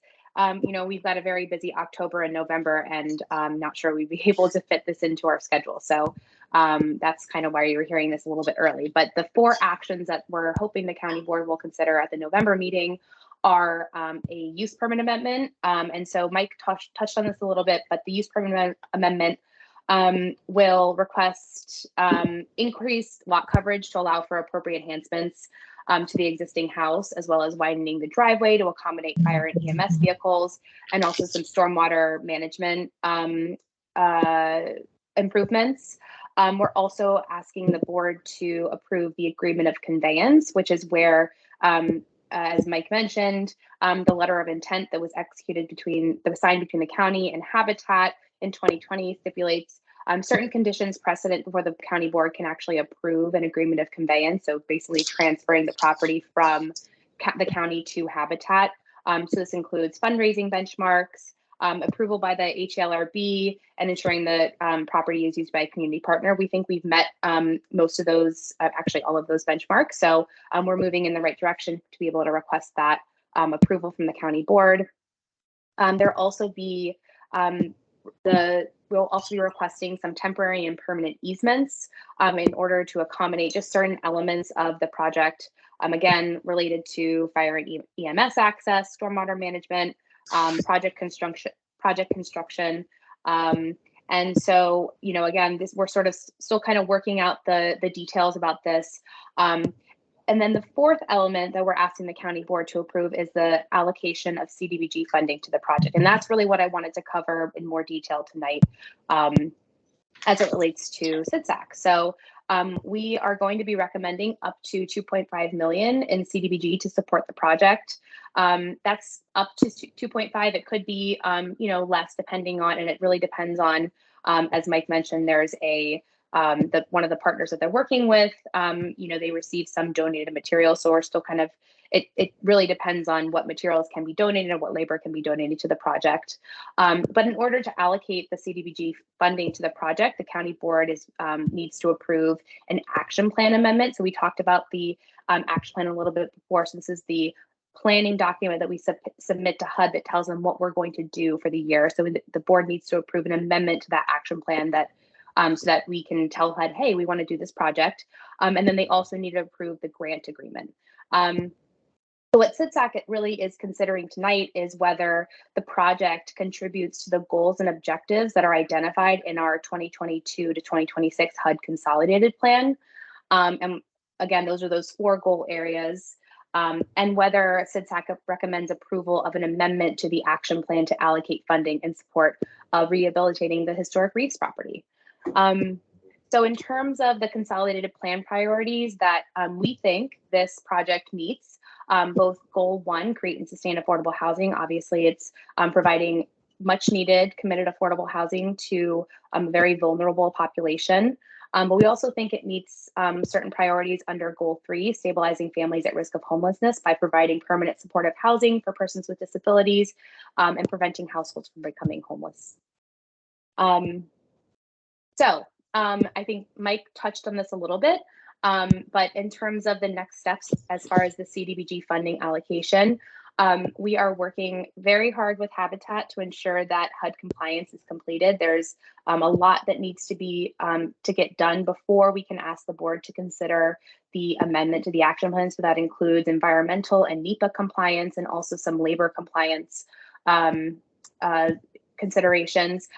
we've got a very busy October and November, and I'm not sure we'd be able to fit this into our schedule. So that's kind of why you're hearing this a little bit early. But the 4 actions that we're hoping the county board will consider at the November meeting are a use permit amendment. And so Mike touched on this a little bit, but the use permit amendment will request increased lot coverage to allow for appropriate enhancements to the existing house, as well as widening the driveway to accommodate fire and EMS vehicles, and also some stormwater management improvements. We're also asking the board to approve the agreement of conveyance, which is where, as Mike mentioned, the letter of intent that was signed between the county and Habitat in 2020 stipulates certain conditions precedent before the county board can actually approve an agreement of conveyance. So basically transferring the property from the county to Habitat. So this includes fundraising benchmarks, approval by the HLRB, and ensuring that property is used by a community partner. We think we've met most of those, actually all of those benchmarks. So we're moving in the right direction to be able to request that approval from the county board. There'll also be we'll also be requesting some temporary and permanent easements in order to accommodate just certain elements of the project, again, related to fire and EMS access, stormwater management, project construction. And so, again, we're sort of still kind of working out the details about this. And then the fourth element that we're asking the county board to approve is the allocation of CDBG funding to the project. And that's really what I wanted to cover in more detail tonight as it relates to SIDSAC. So we are going to be recommending up to $2.5 million in CDBG to support the project. That's up to 2.5. It could be, less depending on, and it really depends on, as Mike mentioned, there's one of the partners that they're working with, they receive some donated material. So we're still kind of, it really depends on what materials can be donated and what labor can be donated to the project. But in order to allocate the CDBG funding to the project, the county board needs to approve an action plan amendment. So we talked about the action plan a little bit before. So this is the planning document that we submit to HUD that tells them what we're going to do for the year. So the board needs to approve an amendment to that action plan that so that we can tell HUD, hey, we want to do this project. And then they also need to approve the grant agreement. So what SIDSAC really is considering tonight is whether the project contributes to the goals and objectives that are identified in our 2022 to 2026 HUD consolidated plan. And again, those are those 4 goal areas. And whether SIDSAC recommends approval of an amendment to the action plan to allocate funding in support of rehabilitating the historic Reeves property. So in terms of the consolidated plan priorities that we think this project meets, both goal 1, create and sustain affordable housing. Obviously, it's providing much needed, committed affordable housing to a very vulnerable population. But we also think it meets certain priorities under goal 3, stabilizing families at risk of homelessness by providing permanent supportive housing for persons with disabilities and preventing households from becoming homeless. So I think Mike touched on this a little bit, but in terms of the next steps, as far as the CDBG funding allocation, we are working very hard with Habitat to ensure that HUD compliance is completed. There's a lot that needs to be to get done before we can ask the board to consider the amendment to the action plan. So that includes environmental and NEPA compliance and also some labor compliance considerations.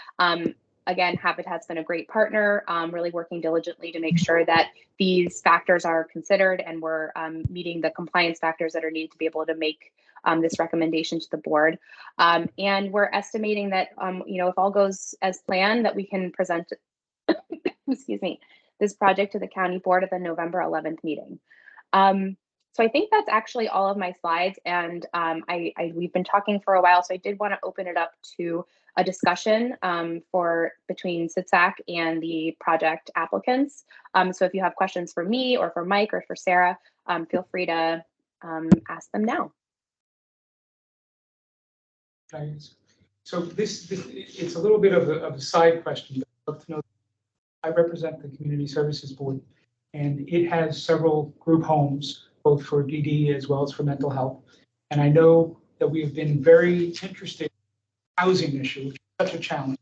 Again, Habitat's been a great partner, really working diligently to make sure that these factors are considered and we're meeting the compliance factors that are needed to be able to make this recommendation to the board. And we're estimating that, if all goes as planned, that we can present, excuse me, this project to the county board at the November 11th meeting. So I think that's actually all of my slides, and we've been talking for a while, so I did want to open it up to a discussion between SIDSAC and the project applicants. So if you have questions for me or for Mike or for Sarah, feel free to ask them now. So it's a little bit of a side question. I'd love to know. I represent the Community Services Board, and it has several group homes, both for DD as well as for mental health. And I know that we have been very interested in the housing issue, which is such a challenge.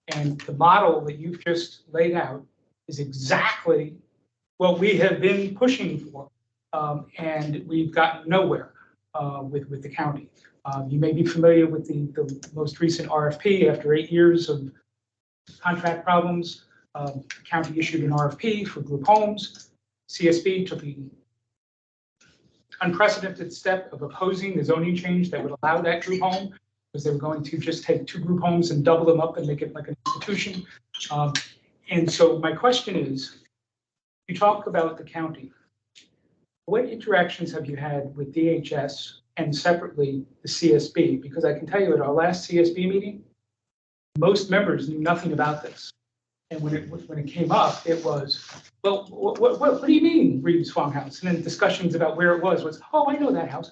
And the model that you've just laid out is exactly what we have been pushing for, and we've gotten nowhere. with the county. You may be familiar with the most recent RFP. After 8 years of contract problems, the county issued an RFP for group homes. CSB took the unprecedented step of opposing the zoning change that would allow that group home, because they were going to just take 2 group homes and double them up and make it like an institution. And so my question is, you talk about the county. What interactions have you had with DHS and separately the CSB? Because I can tell you at our last CSB meeting, most members knew nothing about this. And when it came up, it was, well, what do you mean Reeves Farmhouse? And then discussions about where it was, oh, I know that house.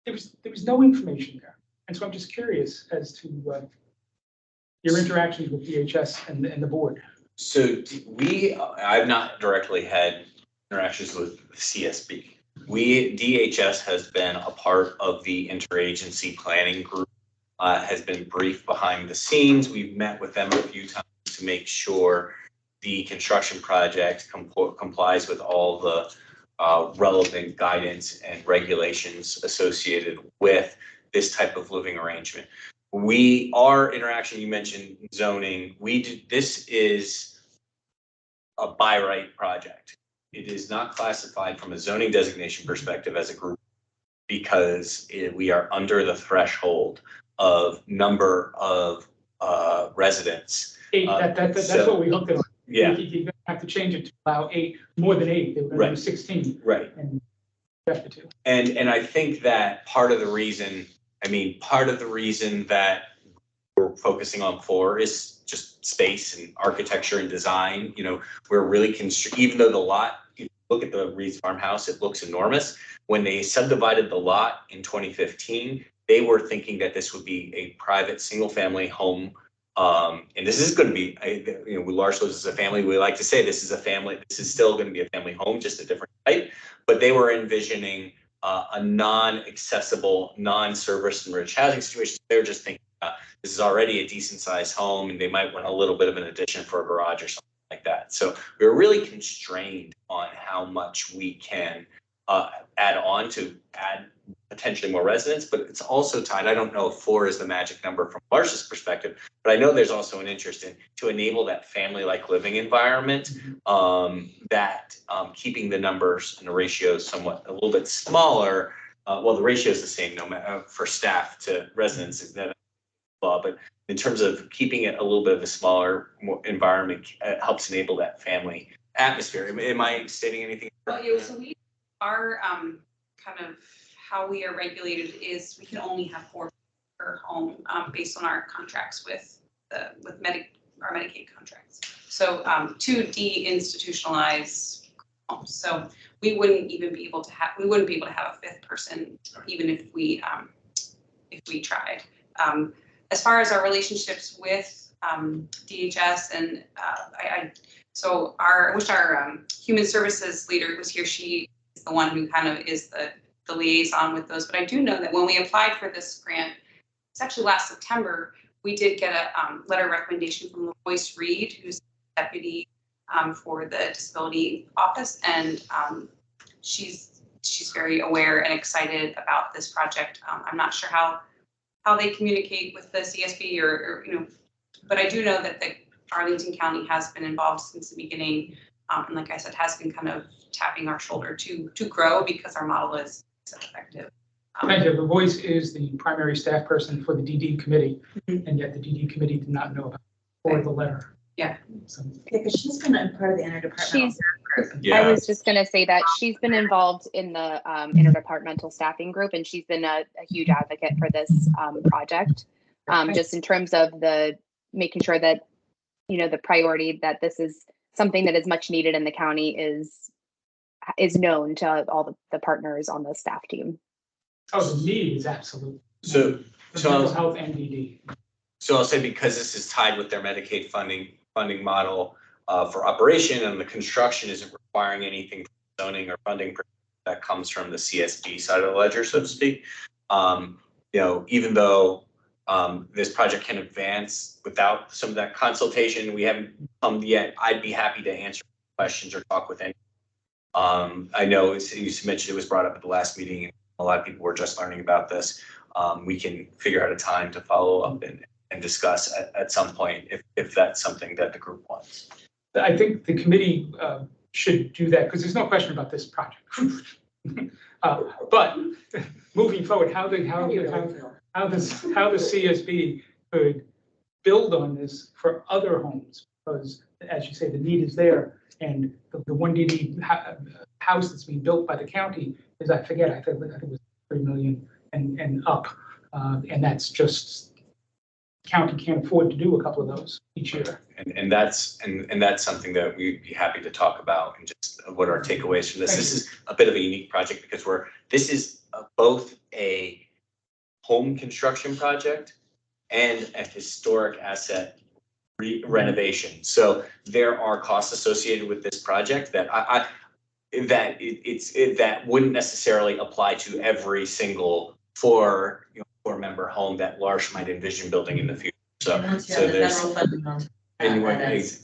There was no information there. And so I'm just curious as to your interactions with DHS and the board. So I've not directly had interactions with CSB. DHS has been a part of the interagency planning group, has been briefed behind the scenes. We've met with them a few times to make sure the construction project complies with all the relevant guidance and regulations associated with this type of living arrangement. Our interaction, you mentioned zoning, this is a by right project. It is not classified from a zoning designation perspective as a group because we are under the threshold of number of residents. 8, that's what we looked at. Yeah. You have to change it to allow 8, more than 8. They were going to do 16. Right. And after 2. And I think that part of the reason that we're focusing on 4 is just space and architecture and design. You know, we're really even though the lot, you look at the Reeves Farmhouse, it looks enormous. When they subdivided the lot in 2015, they were thinking that this would be a private single-family home. And this is going to be, Larson is a family. We like to say this is a family. This is still going to be a family home, just a different type. But they were envisioning a non-accessible, non-service enriched housing situation. They were just thinking this is already a decent sized home, and they might want a little bit of an addition for a garage or something like that. So we were really constrained on how much we can add on to add potentially more residents, but it's also tied. I don't know if 4 is the magic number from Lars's perspective, but I know there's also an interest in to enable that family-like living environment, keeping the numbers and the ratios somewhat a little bit smaller. Well, the ratio is the same no matter for staff to residents, is that law, but in terms of keeping it a little bit of a smaller environment, helps enable that family atmosphere. Am I stating anything? Well, yeah, so we are kind of how we are regulated is we can only have 4 per home based on our contracts with our Medicaid contracts. So to de-institutionalize homes. So we wouldn't be able to have a 5th person even if we tried. As far as our relationships with DHS and I wish our human services leader was here. She is the one who kind of is the liaison with those. But I do know that when we applied for this grant, it's actually last September, we did get a letter of recommendation from Lois Reed, who's deputy for the disability office, and she's very aware and excited about this project. I'm not sure how they communicate with the CSB or but I do know that the Arlington County has been involved since the beginning, and like I said, has been kind of tapping our shoulder to grow because our model is so effective. Thank you. The voice is the primary staff person for the DD committee, and yet the DD committee did not know about or the letter. Yeah. So, because she's been a part of the interdepartmental group. Yeah. I was just going to say that she's been involved in the interdepartmental staffing group, and she's been a huge advocate for this project. Just in terms of making sure that the priority that this is something that is much needed in the county is known to all the partners on the staff team. Oh, the need is absolute. So mental health and DD. So I'll say because this is tied with their Medicaid funding model for operation, and the construction isn't requiring anything from zoning or funding that comes from the CSB side of the ledger, so to speak. Even though this project can advance without some of that consultation, we haven't come yet. I'd be happy to answer questions or talk with any. I know you mentioned it was brought up at the last meeting. a lot of people were just learning about this. We can figure out a time to follow up and discuss at some point if that's something that the group wants. I think the committee should do that because there's no question about this project. But moving forward, how the CSB could build on this for other homes, because as you say, the need is there. And the 1DD house that's being built by the county is, I think it was 3 million and up. And that's just, county can't afford to do a couple of those each year. And that's something that we'd be happy to talk about and just what our takeaways from this. This is a bit of a unique project because this is both a home construction project and a historic asset renovation. So there are costs associated with this project that that wouldn't necessarily apply to every single four-member home that Larsh might envision building in the future. So there's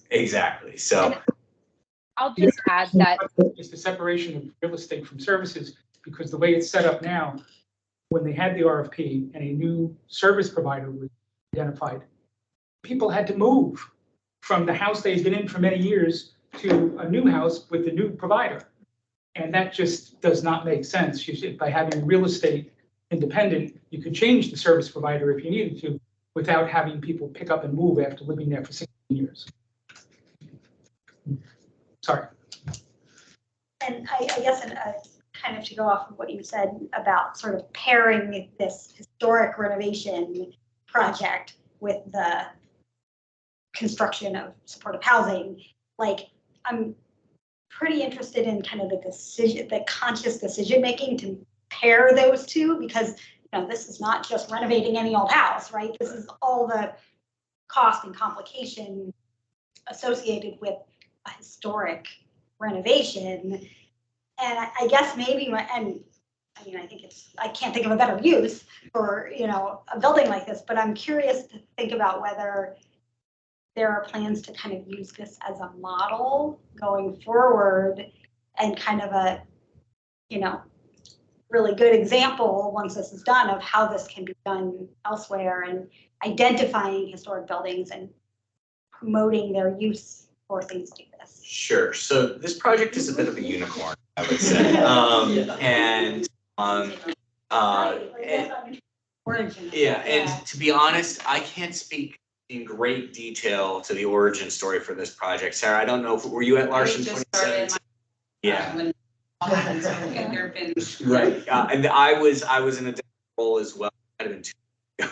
exactly. So I'll just add that it's the separation of real estate from services, because the way it's set up now, when they had the RFP and a new service provider was identified, people had to move from the house they've been in for many years to a new house with the new provider. And that just does not make sense. By having real estate independent, you could change the service provider if you needed to without having people pick up and move after living there for 16 years. Sorry. And I guess kind of to go off of what you said about sort of pairing this historic renovation project with the construction of supportive housing, like I'm pretty interested in kind of the conscious decision making to pair those two, because this is not just renovating any old house, right? This is all the cost and complication associated with a historic renovation. And I guess maybe I can't think of a better use for, a building like this, but I'm curious to think about whether there are plans to kind of use this as a model going forward and kind of a, really good example once this is done of how this can be done elsewhere, and identifying historic buildings and promoting their use for things like this. Sure. So this project is a bit of a unicorn, I would say. And to be honest, I can't speak in great detail to the origin story for this project. Sarah, I don't know were you at Larsh in 2017? Yeah. Right. And I was in a different role as well. Kind of been too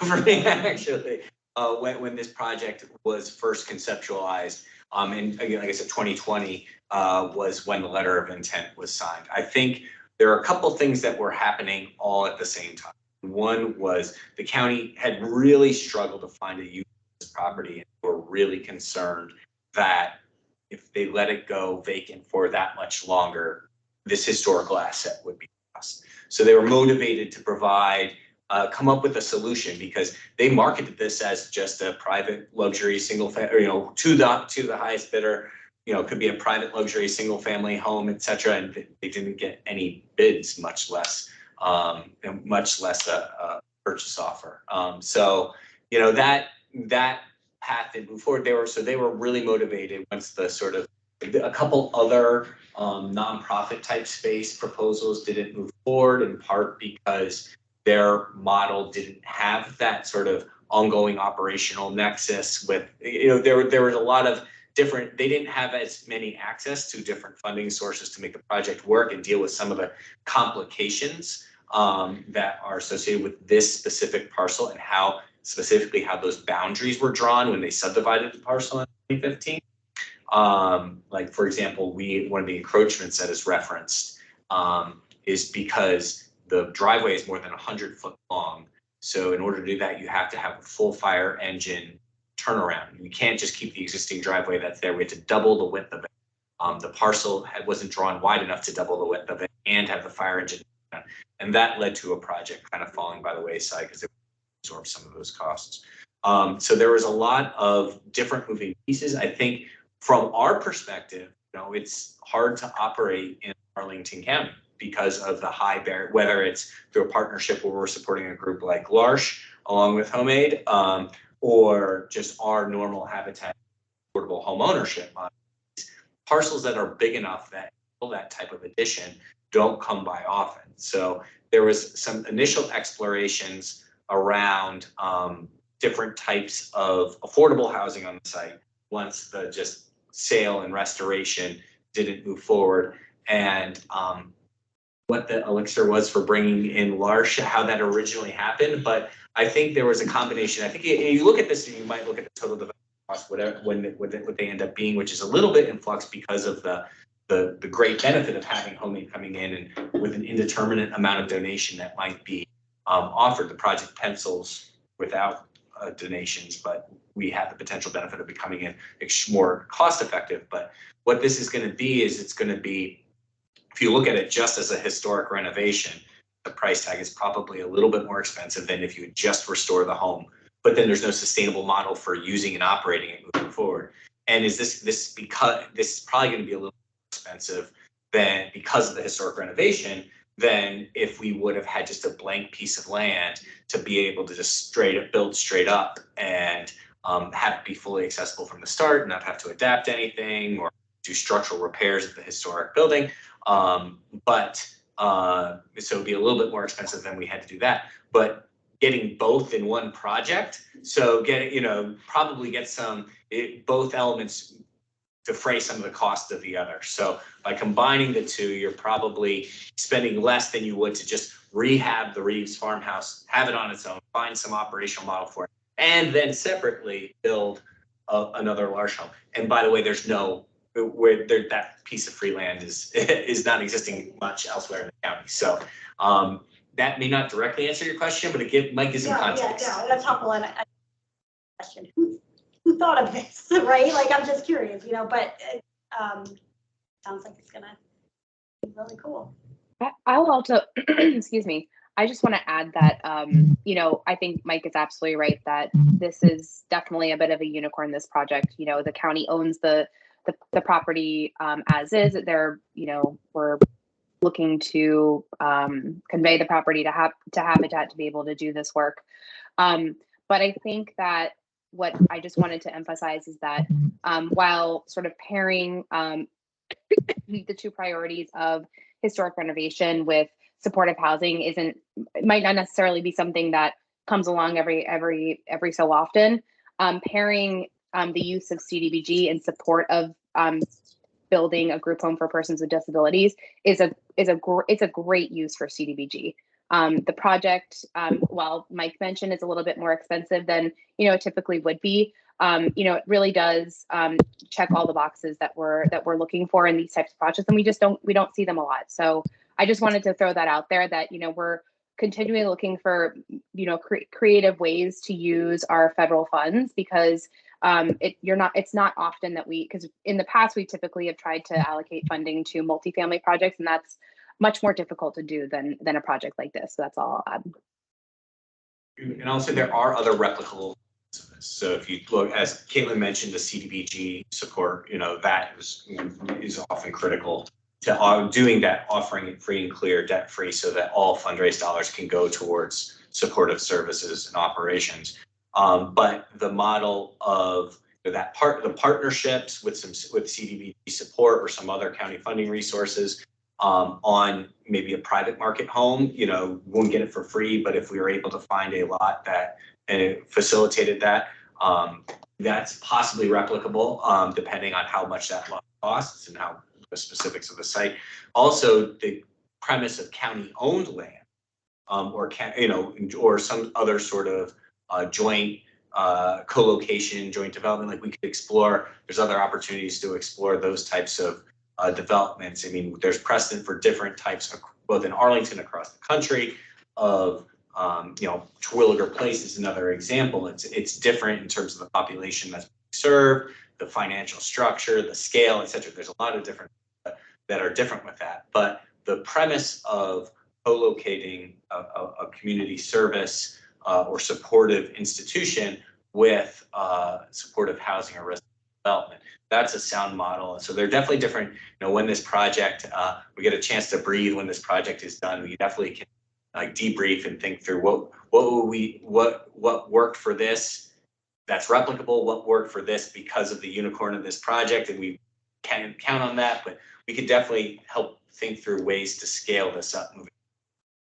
for me actually. When this project was first conceptualized, and again, like I said, 2020 was when the letter of intent was signed. I think there are a couple things that were happening all at the same time. One was the county had really struggled to find a use for this property, and were really concerned that if they let it go vacant for that much longer, this historical asset would be lost. So they were motivated to come up with a solution, because they marketed this as just a private luxury single family, to the highest bidder, could be a private luxury single family home, et cetera. And they didn't get any bids, much less a purchase offer. So that path didn't move forward. They were really motivated once a couple other nonprofit type space proposals didn't move forward, in part because their model didn't have that sort of ongoing operational nexus with, there was a lot of different, they didn't have as many access to different funding sources to make the project work and deal with some of the complications that are associated with this specific parcel, and how those boundaries were drawn when they subdivided the parcel in 2015. Like, for example, one of the encroachments that is referenced is because the driveway is more than 100 foot long. So in order to do that, you have to have a full fire engine turnaround. You can't just keep the existing driveway that's there. We had to double the width of it. The parcel wasn't drawn wide enough to double the width of it and have the fire engine. And that led to a project kind of falling by the wayside because it absorbed some of those costs. So there was a lot of different moving pieces. I think from our perspective, it's hard to operate in Arlington County. because of the high barrier, whether it's through a partnership where we're supporting a group like L'Arche along with Homemade, or just our normal habitat affordable home ownership. Parcels that are big enough that that type of addition don't come by often. So there was some initial explorations around different types of affordable housing on the site once the just sale and restoration didn't move forward. And what the elixir was for bringing in L'Arche, how that originally happened. But I think there was a combination. I think you look at this and you might look at the total development cost, whatever, what they end up being, which is a little bit in flux because of the great benefit of having Homemade coming in and with an indeterminate amount of donation that might be offered. The project pencils without donations, but we have the potential benefit of becoming in more cost effective. But what this is going to be is it's going to be, if you look at it just as a historic renovation, the price tag is probably a little bit more expensive than if you just restore the home. But then there's no sustainable model for using and operating it moving forward. And is this because this is probably going to be a little more expensive than because of the historic renovation than if we would have had just a blank piece of land to be able to just build straight up and have it be fully accessible from the start and not have to adapt anything or do structural repairs at the historic building. So it'd be a little bit more expensive than we had to do that. But getting both in one project, so probably get both elements defray some of the cost of the other. So by combining the two, you're probably spending less than you would to just rehab the Reeves farmhouse, have it on its own, find some operational model for it, and then separately build another L'Arche home. And by the way, that piece of free land is not existing much elsewhere in the county. So that may not directly answer your question, but it might give some context. Yeah, that's helpful. And I question who thought of this, right? Like, I'm just curious, but it sounds like it's gonna be really cool. I'll also, excuse me, I just want to add that, I think Mike is absolutely right that this is definitely a bit of a unicorn, this project. The county owns the property as is. We're looking to convey the property to Habitat to be able to do this work. But I think that what I just wanted to emphasize is that while sort of pairing the two priorities of historic renovation with supportive housing might not necessarily be something that comes along every so often. Pairing the use of CDBG in support of building a group home for persons with disabilities is a great use for CDBG. The project, while Mike mentioned, is a little bit more expensive than it typically would be. It really does check all the boxes that we're looking for in these types of projects, and we don't see them a lot. So I just wanted to throw that out there that we're continually looking for creative ways to use our federal funds, because it's not often that because in the past we typically have tried to allocate funding to multifamily projects, and that's much more difficult to do than a project like this. So that's all I'll add. And also there are other replicable. So if you look, as Caitlin mentioned, the CDBG support, that is often critical to doing that, offering it free and clear, debt free, so that all fundraised dollars can go towards supportive services and operations. But the model of the partnerships with CDBG support or some other county funding resources on maybe a private market home, won't get it for free, but if we were able to find a lot that facilitated that, that's possibly replicable, depending on how much that lot costs and how the specifics of the site. Also, the premise of county-owned land, or some other sort of joint co-location, joint development, like we could explore. There's other opportunities to explore those types of developments. I mean, there's precedent for different types, both in Arlington, across the country, of Terwilliger Place is another example. It's different in terms of the population that's served, the financial structure, the scale, etc. There's a lot of different that are different with that. But the premise of co-locating a community service or supportive institution with supportive housing or residential development. That's a sound model. And so they're definitely different. When this project, we get a chance to breathe when this project is done, we definitely can debrief and think through what worked for this that's replicable, what worked for this because of the unicorn of this project, and we can count on that, but we could definitely help think through ways to scale this up moving.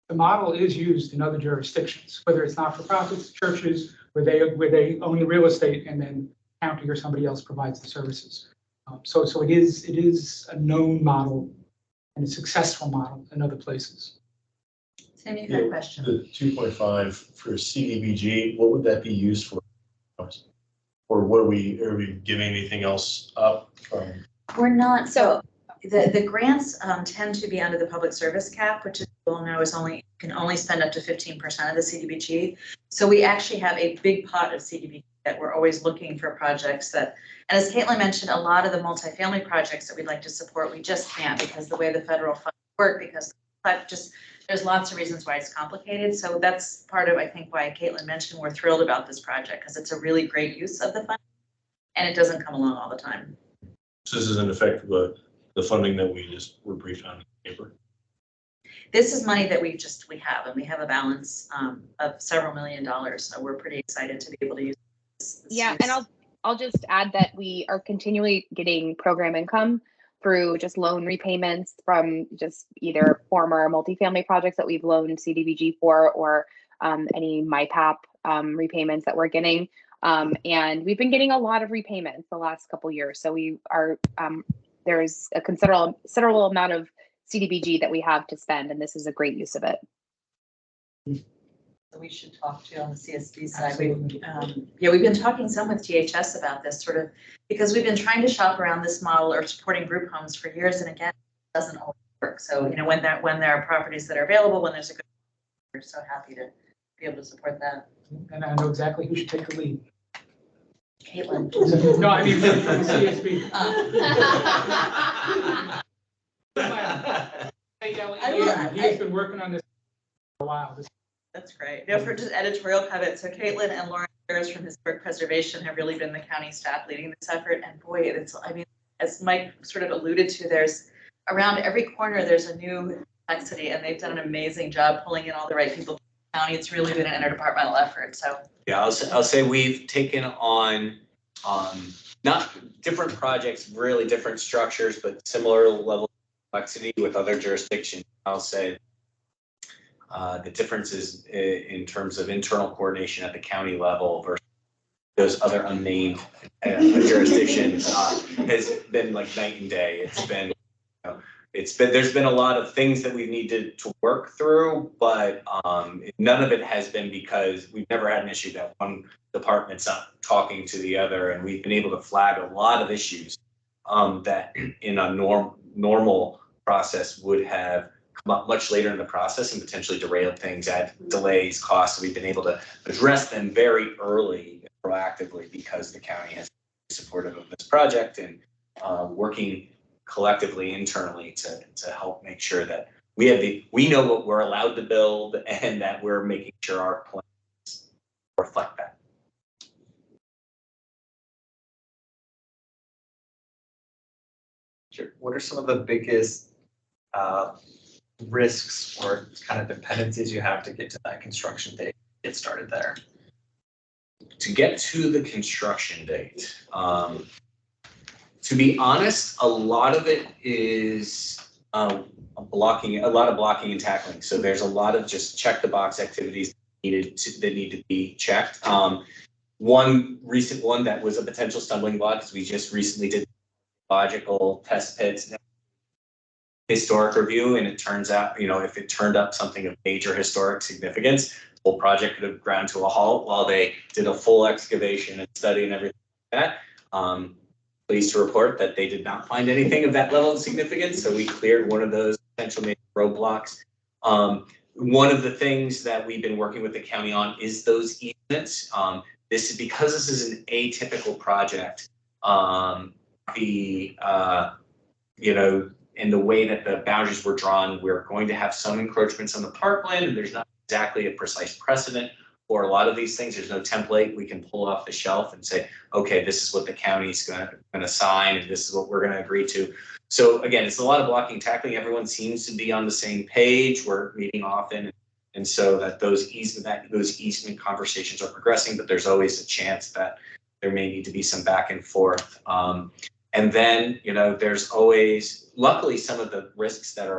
The model is used in other jurisdictions, whether it's not-for-profits, churches, where they own the real estate and then county or somebody else provides the services. So it is a known model and a successful model in other places. Sam, you had a question. The 2.5 for CDBG, what would that be used for? Or are we giving anything else up from? We're not, so the grants tend to be under the public service cap, which as you all know is can only spend up to 15% of the CDBG. So we actually have a big pot of CDBG that we're always looking for projects that, and as Caitlin mentioned, a lot of the multifamily projects that we'd like to support, we just can't because the way the federal funds work, because there's lots of reasons why it's complicated. So that's part of, I think, why Caitlin mentioned we're thrilled about this project because it's a really great use of the fund and it doesn't come along all the time. So this is in effect the funding that we just were briefed on paper. This is money that we have, and we have a balance of several $1 million. So we're pretty excited to be able to use this. Yeah, and I'll just add that we are continually getting program income through just loan repayments from just either former multifamily projects that we've loaned CDBG for, or any MyPAP repayments that we're getting. And we've been getting a lot of repayments the last couple years. So we are there's a considerable amount of CDBG that we have to spend, and this is a great use of it. So we should talk to on the CSD side. We've been talking some with DHS about this sort of, because we've been trying to shop around this model or supporting group homes for years, and again, it doesn't always work. So, when there are properties that are available, when there's a good, we're so happy to be able to support that. And I know exactly who should take the lead. Caitlin. No, I mean, from the CSB. He's been working on this for a while. That's great. For just editorial comment, so Caitlin and Lauren Harris from Historic Preservation have really been the county staff leading this effort. And boy, as Mike sort of alluded to, there's around every corner, there's a new complexity, and they've done an amazing job pulling in all the right people to the county. It's really been an interdepartmental effort. So yeah, I'll say we've taken on not different projects, really different structures, but similar level of complexity with other jurisdictions. I'll say the differences in terms of internal coordination at the county level versus those other unnamed jurisdictions has been like night and day. There's been a lot of things that we've needed to work through, but none of it has been because we've never had an issue that one department's not talking to the other, and we've been able to flag a lot of issues that in a normal process would have come up much later in the process and potentially derailed things, add delays, costs. We've been able to address them very early and proactively because the county has been supportive of this project and working collectively internally to help make sure that we know what we're allowed to build and that we're making sure our plans reflect that. Sure. What are some of the biggest risks or kind of dependencies you have to get to that construction date, get started there? To get to the construction date, to be honest, a lot of it is a lot of blocking and tackling. So there's a lot of just check the box activities that need to be checked. One recent one that was a potential stumbling block is we just recently did logical test pits historic review, and it turns out, if it turned up something of major historic significance, the whole project could have ground to a halt while they did a full excavation and study and everything like that. Pleased to report that they did not find anything of that level of significance, so we cleared one of those potential major roadblocks. One of the things that we've been working with the county on is those easements. This is because this is an atypical project. In the way that the boundaries were drawn, we're going to have some encroachments on the parkland, and there's not exactly a precise precedent for a lot of these things. There's no template we can pull off the shelf and say, okay, this is what the county's gonna sign, and this is what we're gonna agree to. So again, it's a lot of blocking and tackling. Everyone seems to be on the same page. We're meeting often, and so that those easement conversations are progressing, but there's always a chance that there may need to be some back and forth. And then, there's always, luckily, some of the risks that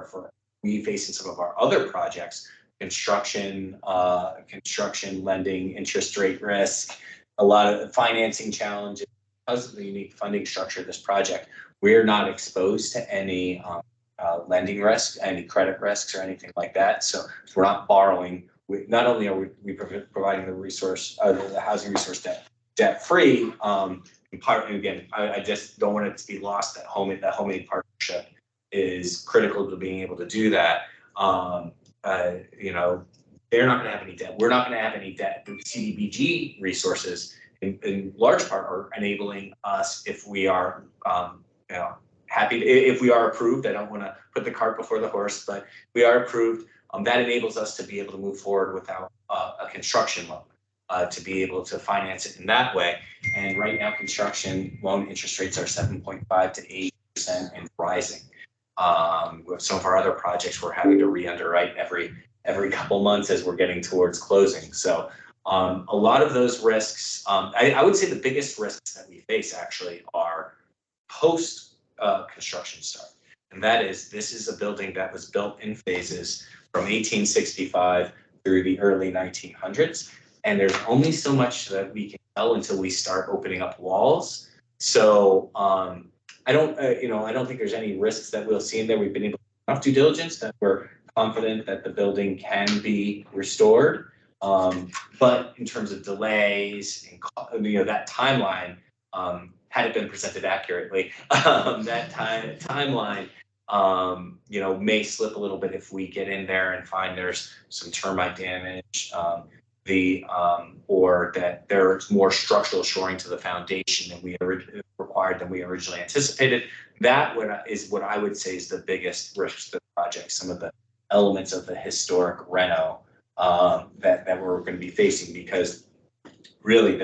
we face in some of our other projects, construction lending, interest rate risk, a lot of financing challenges. Because of the unique funding structure of this project, we're not exposed to any lending risk, any credit risks or anything like that. So we're not borrowing. Not only are we providing the housing resource debt free, in part, again, I just don't want it to be lost that Homemade partnership is critical to being able to do that. They're not going to have any debt. We're not going to have any debt. The CDBG resources, in large part, are enabling us, if we are, if we are approved. I don't want to put the cart before the horse, but we are approved. That enables us to be able to move forward without a construction loan, to be able to finance it in that way. And right now, construction loan interest rates are 7.5 to 8% and rising. With some of our other projects, we're having to re-underwrite every couple months as we're getting towards closing. So a lot of those risks, I would say the biggest risks that we face actually are post construction start. And that is, this is a building that was built in phases from 1865 through the early 1900s. And there's only so much that we can tell until we start opening up walls. So I don't think there's any risks that we'll see in there. We've been able to do enough due diligence that we're confident that the building can be restored. But in terms of delays and that timeline, had it been presented accurately, that timeline may slip a little bit if we get in there and find there's some termite damage, or that there's more structural shoring to the foundation than we originally anticipated. That is what I would say is the biggest risk to the project. Some of the elements of the historic reno that we're going to be facing, because really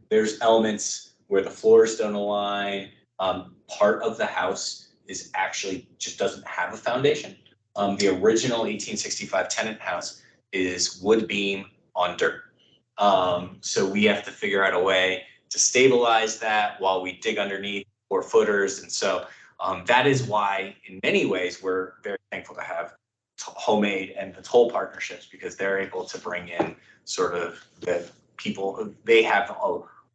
there's elements where the floors don't align. Part of the house is actually just doesn't have a foundation. The original 1865 tenant house is wood beam on dirt. So we have to figure out a way to stabilize that while we dig underneath 4 footers. And so that is why, in many ways, we're very thankful to have Homemade and the toll partnerships, because they're able to bring in sort of the people. They have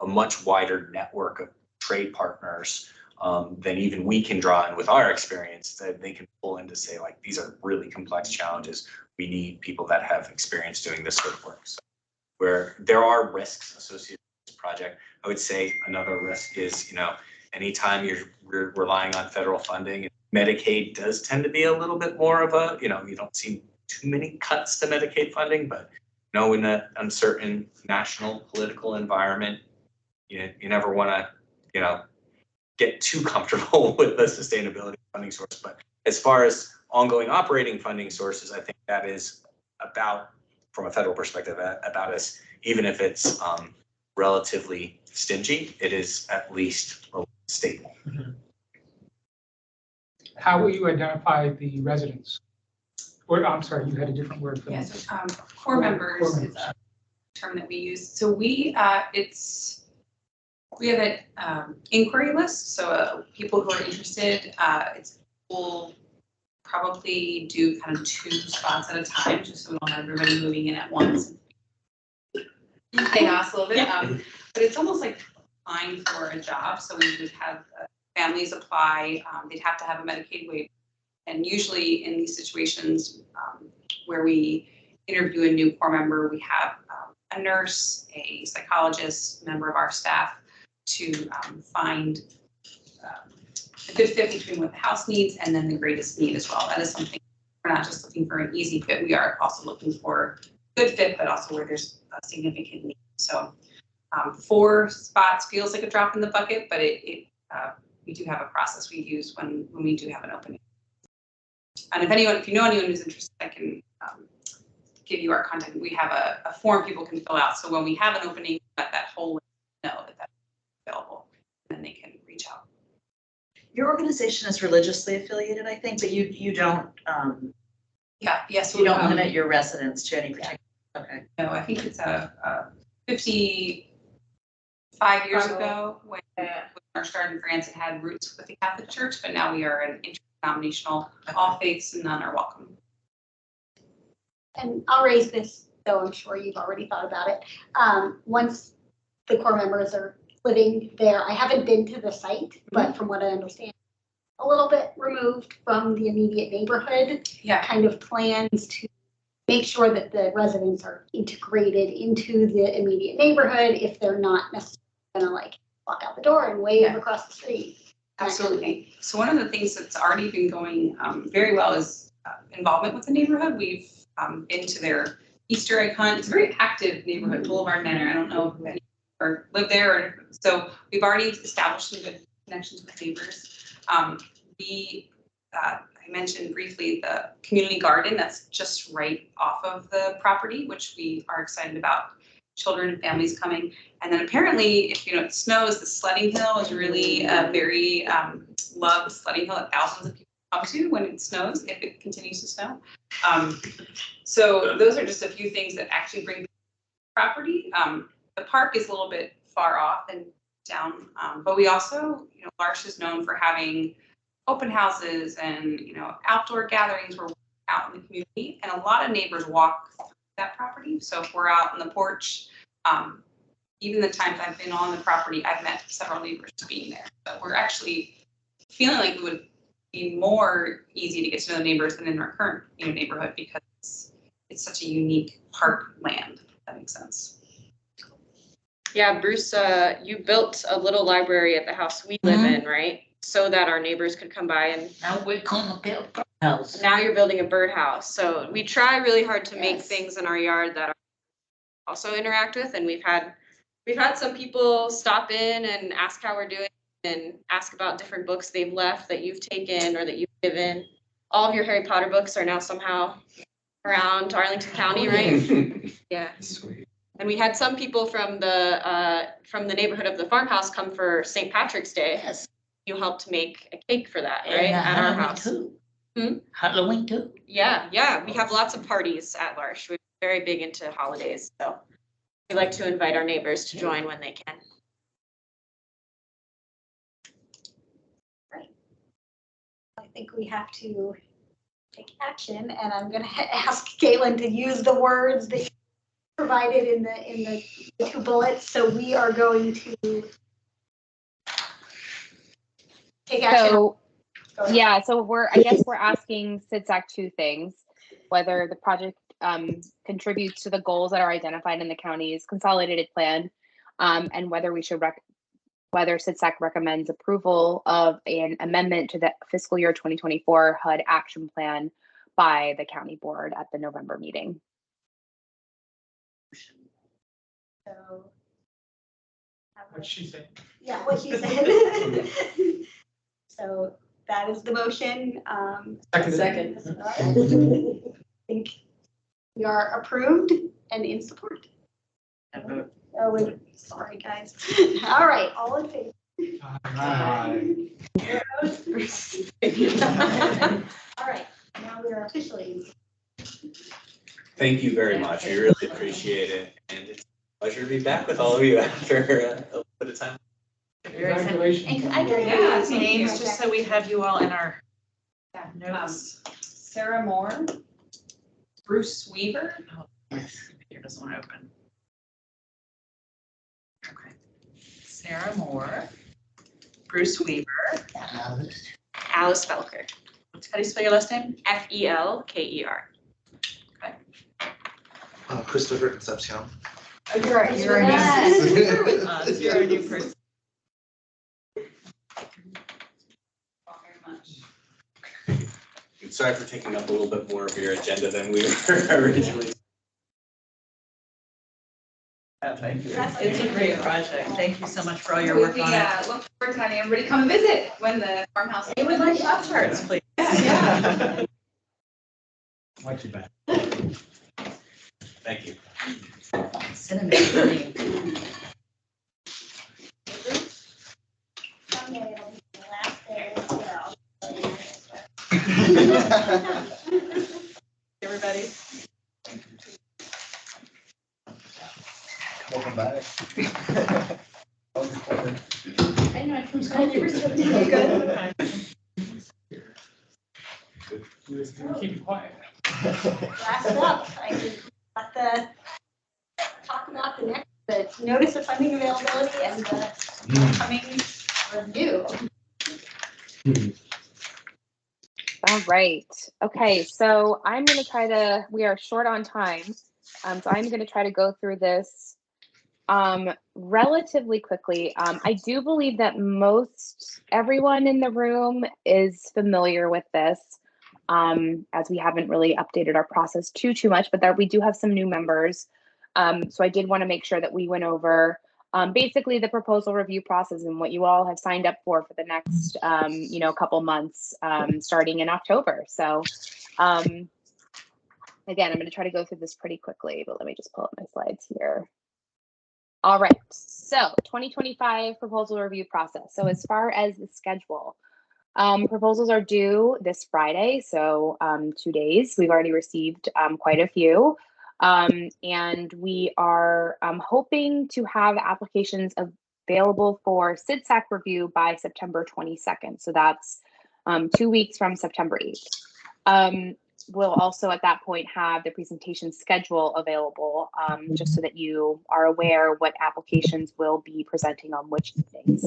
a much wider network of trade partners than even we can draw in with our experience, that they can pull in to say, like, these are really complex challenges. We need people that have experience doing this sort of work. So where there are risks associated with this project, I would say another risk is, anytime you're relying on federal funding, Medicaid does tend to be a little bit more of a, you don't see too many cuts to Medicaid funding, but in an uncertain national political environment, you never want to, get too comfortable with the sustainability funding source. But as far as ongoing operating funding sources, I think that is about, from a federal perspective, about us, even if it's relatively stingy, it is at least stable. Mm-hmm. How will you identify the residents? Or, I'm sorry, you had a different word for that. Yes, core members is a term that we use. So we have an inquiry list. So people who are interested, we'll probably do kind of 2 spots at a time, just so we don't have everybody moving in at once. They ask a little bit, but it's almost like applying for a job. So we would have families apply. They'd have to have a Medicaid waiver. And usually in these situations where we interview a new core member, we have a nurse, a psychologist, member of our staff to find a good fit between what the house needs and then the greatest need as well. That is something, we're not just looking for an easy fit, we are also looking for good fit, but also where there's a significant need. So 4 spots feels like a drop in the bucket, but we do have a process we use when we do have an opening. And if you know anyone who's interested, I can give you our content. We have a form people can fill out. So when we have an opening, let that whole list know that that's available, and then they can reach out. Your organization is religiously affiliated, I think, but you don't, Yes. you don't limit your residents to any particular, okay. No, I think it's 55 years ago when our starting grants had roots with the Catholic Church, but now we are an interdenominational, all faiths and none are welcome. And I'll raise this, though I'm sure you've already thought about it. Once the core members are living there, I haven't been to the site, but from what I understand, a little bit removed from the immediate neighborhood. Yeah. Kind of plans to make sure that the residents are integrated into the immediate neighborhood if they're not necessarily gonna like walk out the door and wave across the street. Absolutely. So one of the things that's already been going very well is involvement with the neighborhood. We've been to their Easter egg hunt. It's a very active neighborhood, Boulevard Manor. I don't know if any or live there, or so we've already established some good connections with neighbors. I mentioned briefly the community garden that's just right off of the property, which we are excited about. Children and families coming, and then apparently, if it snows, the sledding hill is really a very loved sledding hill that thousands of people come to when it snows, if it continues to snow. So those are just a few things that actually bring property. The park is a little bit far off and down, but we also, L'Arche is known for having open houses and outdoor gatherings where we're out in the community, and a lot of neighbors walk through that property. So if we're out on the porch, even the times I've been on the property, I've met several neighbors being there. But we're actually feeling like it would be more easy to get to know the neighbors than in our current neighborhood, because it's such a unique park land, if that makes sense. Yeah, Bruce, you built a little library at the house we live in, right? So that our neighbors could come by, and Now we're gonna build a house. now you're building a birdhouse. So we try really hard to make things in our yard that also interact with, and we've had some people stop in and ask how we're doing and ask about different books they've left that you've taken or that you've given. All of your Harry Potter books are now somehow around Arlington County, right? Yeah. Sweet. And we had some people from the neighborhood of the farmhouse come for St. Patrick's Day. Yes. You helped make a cake for that, And right? At our Halloween house. too. Halloween too. Yeah. We have lots of parties at L'Arche. We're very big into holidays, so we like to invite our neighbors to join when they can. Right. I think we have to take action, and I'm gonna ask Caitlin to use the words that you provided in the 2 bullets. So we are going to take action. So, yeah, so I guess we're asking CIDSAC 2 things: whether the project contributes to the goals that are identified in the county's consolidated plan, and whether whether CIDSAC recommends approval of an amendment to the fiscal year 2024 HUD action plan by the county board at the November meeting. So. What she said. Yeah, what she said. So that is the motion. Second. I think we are approved and in support. Oh, wait, sorry, guys. All right, all in favor? Aye. All right, now we are officially. Thank you very much. We really appreciate it. And it's a pleasure to be back with all of you after a little bit of time. Congratulations. And can I get Yeah, your names just so we have you all in our notes? Sarah Moore, Bruce Weaver, Computer doesn't want to open. Okay. Sarah Moore, Bruce Weaver, Alice Felker, how do you spell your last name? Felker. Christopher Concepcion. You're a new Yes. with us. You're a new person. Sorry for taking up a little bit more of your agenda than we were originally. Thank you. It's a great project. Thank you so much for all your work on it. Look forward to having everybody come visit when the farmhouse. We would like upcharts, please. Yeah. Watch your back. Thank you. Cinnamon for me. Someday it'll be the last day as well. Everybody. Welcome back. I know, I'm glad you were so good. Keep it quiet. Last up, I did let the, talk about the notice of funding availability and the upcoming review. All right. Okay, so I'm going to try to, we are short on time. So I'm going to try to go through this relatively quickly. I do believe that most everyone in the room is familiar with this, as we haven't really updated our process too much, but that we do have some new members. So I did want to make sure that we went over basically the proposal review process and what you all have signed up for the next, couple months, starting in October. So again, I'm going to try to go through this pretty quickly, but let me just pull up my slides here. All right, so 2025 proposal review process. So as far as the schedule, proposals are due this Friday, so 2 days. We've already received quite a few. And we are hoping to have applications available for CIDSAC review by September 22nd. So that's 2 weeks from September 8th. We'll also at that point have the presentation schedule available, just so that you are aware what applications will be presenting on which evenings.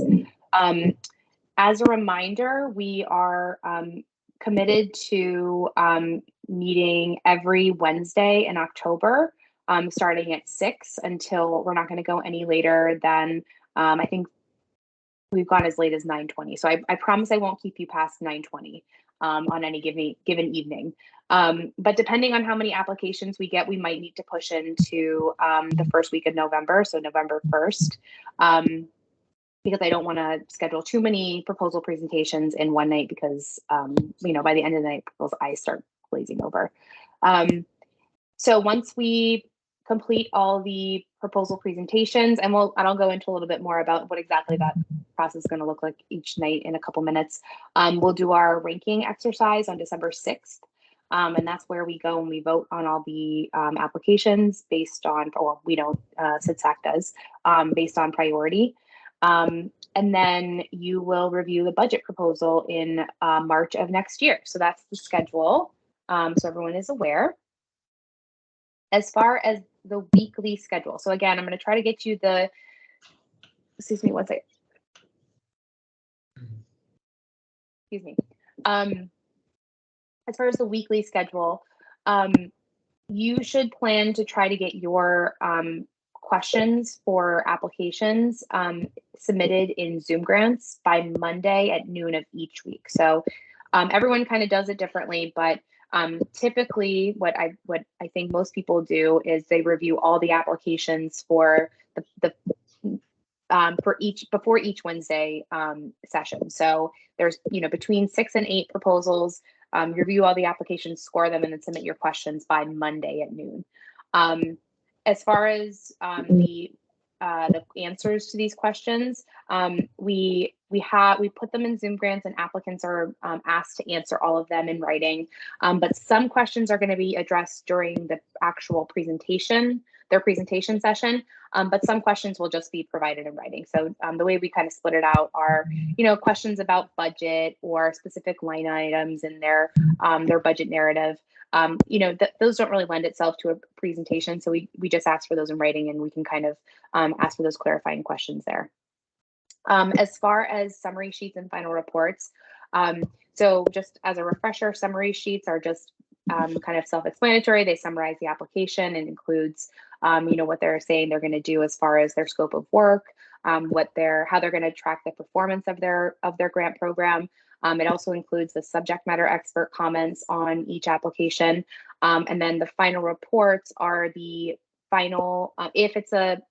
As a reminder, we are committed to meeting every Wednesday in October, starting at 6 until we're not going to go any later than, I think we've gone as late as 9:20. So I promise I won't keep you past 9:20 on any given evening. But depending on how many applications we get, we might need to push into the first week of November, so November 1st. Because I don't want to schedule too many proposal presentations in one night because, by the end of the night, people's eyes start glazing over. So once we complete all the proposal presentations, and I'll go into a little bit more about what exactly that process is going to look like each night in a couple minutes. We'll do our ranking exercise on December 6th. And that's where we go and we vote on all the applications based on, or we don't, CIDSAC does, based on priority. And then you will review the budget proposal in March of next year. So that's the schedule. So everyone is aware. As far as the weekly schedule. So again, I'm going to try to get you the, excuse me, one second. Excuse me. As far as the weekly schedule, you should plan to try to get your questions for applications submitted in Zoom grants by Monday at noon of each week. So everyone kind of does it differently, but typically what I think most people do is they review all the applications for before each Wednesday session. So there's between 6 and 8 proposals. Review all the applications, score them, and then submit your questions by Monday at noon. As far as the answers to these questions, we put them in Zoom grants, and applicants are asked to answer all of them in writing. But some questions are going to be addressed during the actual presentation, their presentation session. But some questions will just be provided in writing. So the way we kind of split it out are, questions about budget or specific line items in their budget narrative. Those don't really lend itself to a presentation. So we just ask for those in writing, and we can kind of ask for those clarifying questions there. As far as summary sheets and final reports, so just as a refresher, summary sheets are just kind of self-explanatory. They summarize the application and includes, what they're saying they're going to do as far as their scope of work, how they're going to track the performance of their grant program. It also includes the subject matter expert comments on each application. And then the final reports are the final, if it's a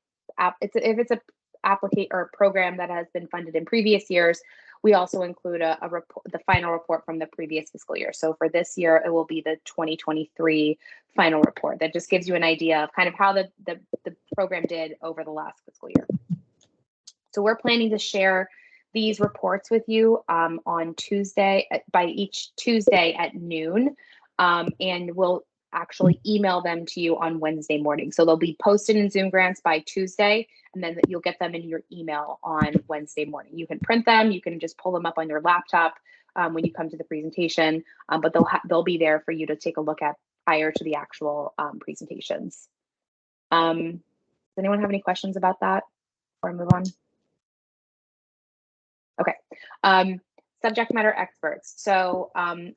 applicant or program that has been funded in previous years, we also include the final report from the previous fiscal year. So for this year, it will be the 2023 final report that just gives you an idea of kind of how the program did over the last fiscal year. So we're planning to share these reports with you on Tuesday, by each Tuesday at noon, and we'll actually email them to you on Wednesday morning. So they'll be posted in Zoom Grants by Tuesday, and then you'll get them in your email on Wednesday morning. You can print them, you can just pull them up on your laptop when you come to the presentation, but they'll be there for you to take a look at prior to the actual presentations. Does anyone have any questions about that before I move on? Okay. Subject matter experts. So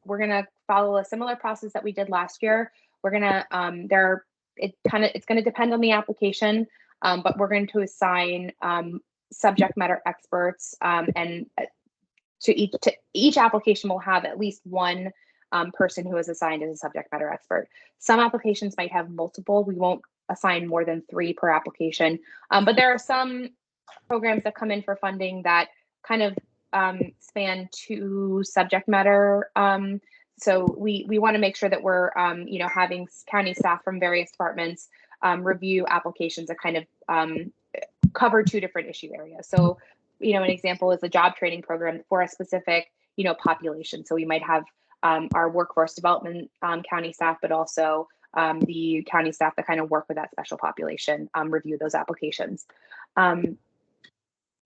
we're gonna follow a similar process that we did last year. We're gonna it's gonna depend on the application, but we're going to assign subject matter experts, and to each application will have at least one person who is assigned as a subject matter expert. Some applications might have multiple. We won't assign more than 3 per application, but there are some programs that come in for funding that kind of span 2 subject matter. So we want to make sure that we're having county staff from various departments review applications that kind of cover 2 different issue areas. So an example is a job training program for a specific population. So we might have our workforce development county staff, but also the county staff that kind of work with that special population review those applications.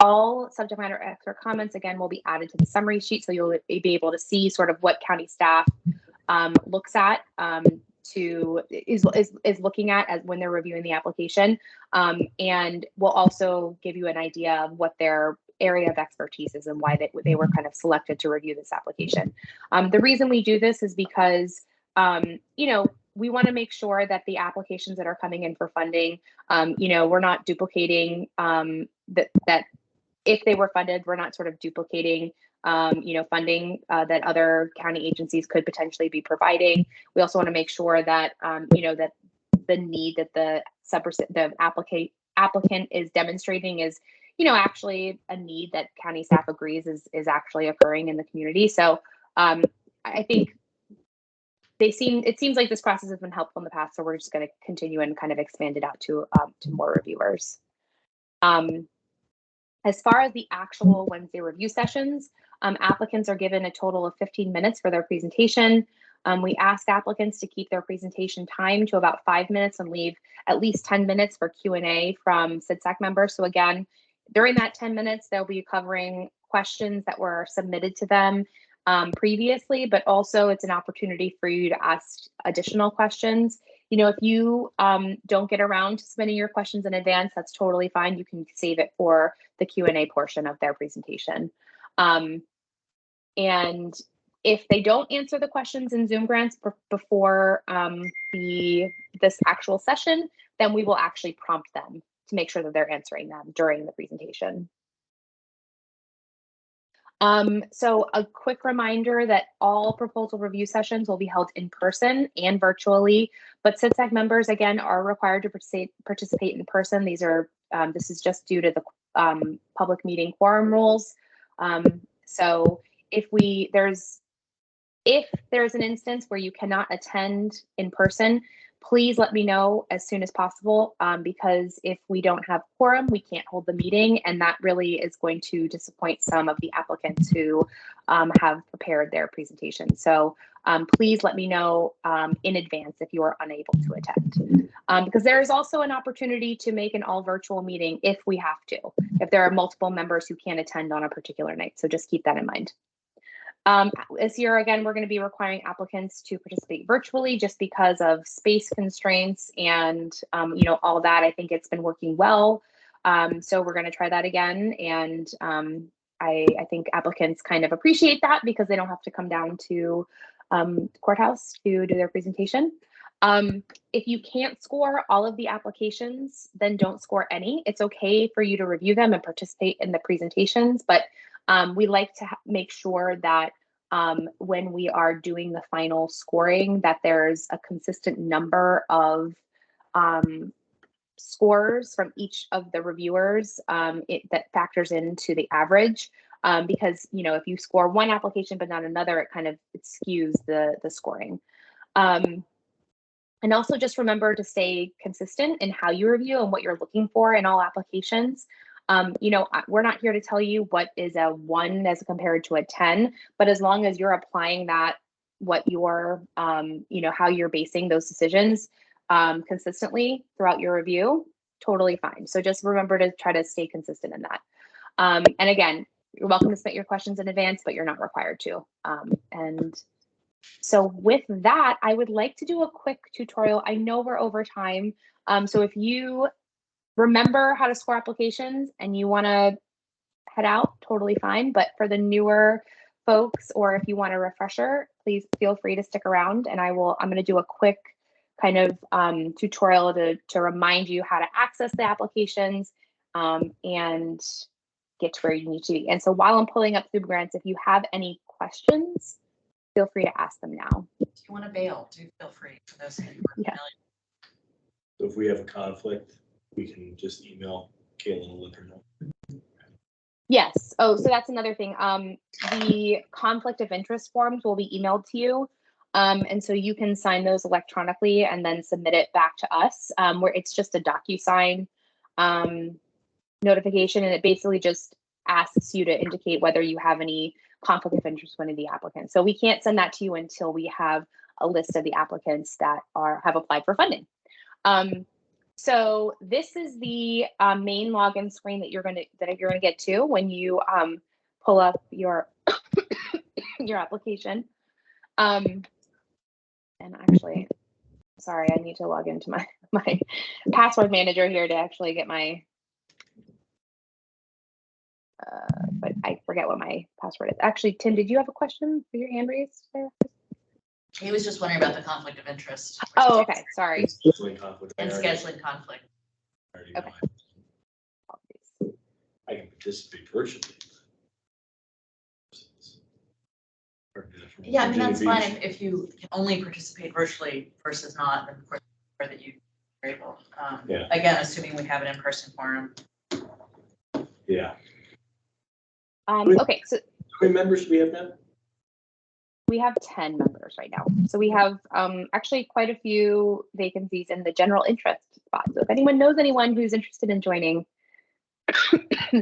All subject matter expert comments, again, will be added to the summary sheet, so you'll be able to see sort of what county staff looks at is looking at as when they're reviewing the application, and will also give you an idea of what their area of expertise is and why they were kind of selected to review this application. The reason we do this is because we want to make sure that the applications that are coming in for funding, we're not duplicating that. If they were funded, we're not sort of duplicating, funding that other county agencies could potentially be providing. We also want to make sure that, that the need that the applicant is demonstrating is, actually a need that county staff agrees is actually occurring in the community. So I think it seems like this process has been helpful in the past, so we're just going to continue and kind of expand it out to more reviewers. As far as the actual Wednesday review sessions, applicants are given a total of 15 minutes for their presentation. We ask applicants to keep their presentation time to about 5 minutes and leave at least 10 minutes for Q&A from CIDSAC members. So again, during that 10 minutes, they'll be covering questions that were submitted to them previously, but also it's an opportunity for you to ask additional questions. If you don't get around to submitting your questions in advance, that's totally fine. You can save it for the Q&A portion of their presentation. And if they don't answer the questions in Zoom Grants before this actual session, then we will actually prompt them to make sure that they're answering them during the presentation. So a quick reminder that all proposal review sessions will be held in person and virtually, but CIDSAC members, again, are required to participate in person. This is just due to the public meeting quorum rules. So if there's an instance where you cannot attend in person, please let me know as soon as possible, because if we don't have quorum, we can't hold the meeting, and that really is going to disappoint some of the applicants who have prepared their presentation. So please let me know in advance if you are unable to attend, because there is also an opportunity to make an all virtual meeting if we have to, if there are multiple members who can't attend on a particular night. So just keep that in mind. This year, again, we're going to be requiring applicants to participate virtually just because of space constraints and, all that. I think it's been working well. So we're going to try that again. And I think applicants kind of appreciate that because they don't have to come down to the courthouse to do their presentation. If you can't score all of the applications, then don't score any. It's okay for you to review them and participate in the presentations, but we like to make sure that when we are doing the final scoring, that there's a consistent number of scores from each of the reviewers that factors into the average. Because if you score one application but not another, it skews the scoring. And also just remember to stay consistent in how you review and what you're looking for in all applications. We're not here to tell you what is a 1 as compared to a 10, but as long as you're applying that, what you're, how you're basing those decisions consistently throughout your review, totally fine. So just remember to try to stay consistent in that. And again, you're welcome to submit your questions in advance, but you're not required to. And so with that, I would like to do a quick tutorial. I know we're over time. So if you remember how to score applications and you want to head out, totally fine. But for the newer folks, or if you want a refresher, please feel free to stick around, and I'm going to do a quick kind of tutorial to remind you how to access the applications and get to where you need to be. And so while I'm pulling up Food Grants, if you have any questions, feel free to ask them now. If you want to bail, do feel free, for those who are Yeah. So if we have a conflict, we can just email Caitlin and let her know. Yes. Oh, so that's another thing. The conflict of interest forms will be emailed to you. And so you can sign those electronically and then submit it back to us, where it's just a DocuSign notification. And it basically just asks you to indicate whether you have any conflict of interest with one of the applicants. So we can't send that to you until we have a list of the applicants that have applied for funding. So this is the main login screen that you're going to get to when you pull up your your application. And actually, sorry, I need to log into my password manager here to actually get my. But I forget what my password is. Actually, Tim, did you have a question for your hand raised there? He was just wondering about the conflict of interest. Oh, okay. Sorry. Scheduling conflict. And scheduling conflict. Okay. I can participate virtually. Yeah, I mean, that's Virginia fine Beach. if you can only participate virtually versus not, then of course, that you are able. Yeah. Again, assuming we have an in-person forum. Yeah. Okay, so how many members do we have now? we have 10 members right now. So we have actually quite a few vacancies in the general interest spot. So if anyone knows anyone who's interested in joining,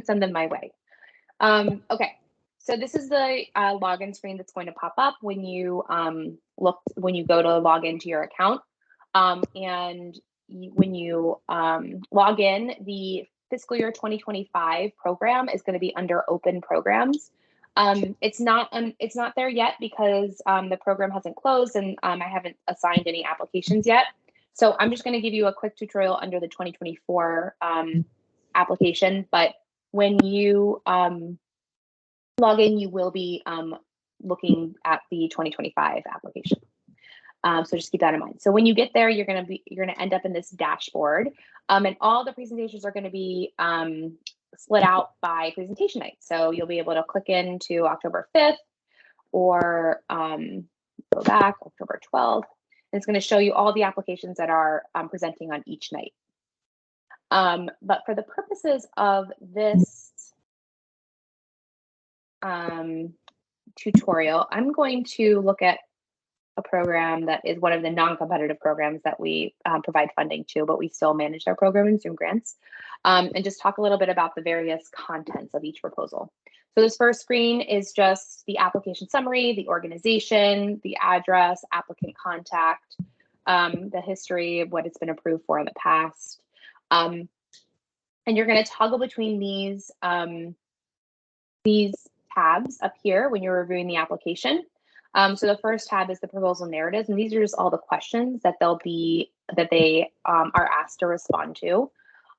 send them my way. Okay, so this is the login screen that's going to pop up when you go to log into your account. And when you log in, the fiscal year 2025 program is going to be under open programs. It's not there yet because the program hasn't closed and I haven't assigned any applications yet. So I'm just going to give you a quick tutorial under the 2024 application. But when you log in, you will be looking at the 2025 application. So just keep that in mind. So when you get there, you're going to end up in this dashboard, and all the presentations are going to be split out by presentation night. So you'll be able to click into October 5th or go back October 12th. And it's going to show you all the applications that are presenting on each night. But for the purposes of this tutorial, I'm going to look at a program that is one of the non-competitive programs that we provide funding to, but we still manage our program in Zoom grants, and just talk a little bit about the various contents of each proposal. So this first screen is just the application summary, the organization, the address, applicant contact, the history of what it's been approved for in the past. And you're going to toggle between these tabs up here when you're reviewing the application. So the first tab is the proposal narratives, and these are just all the questions that they are asked to respond to.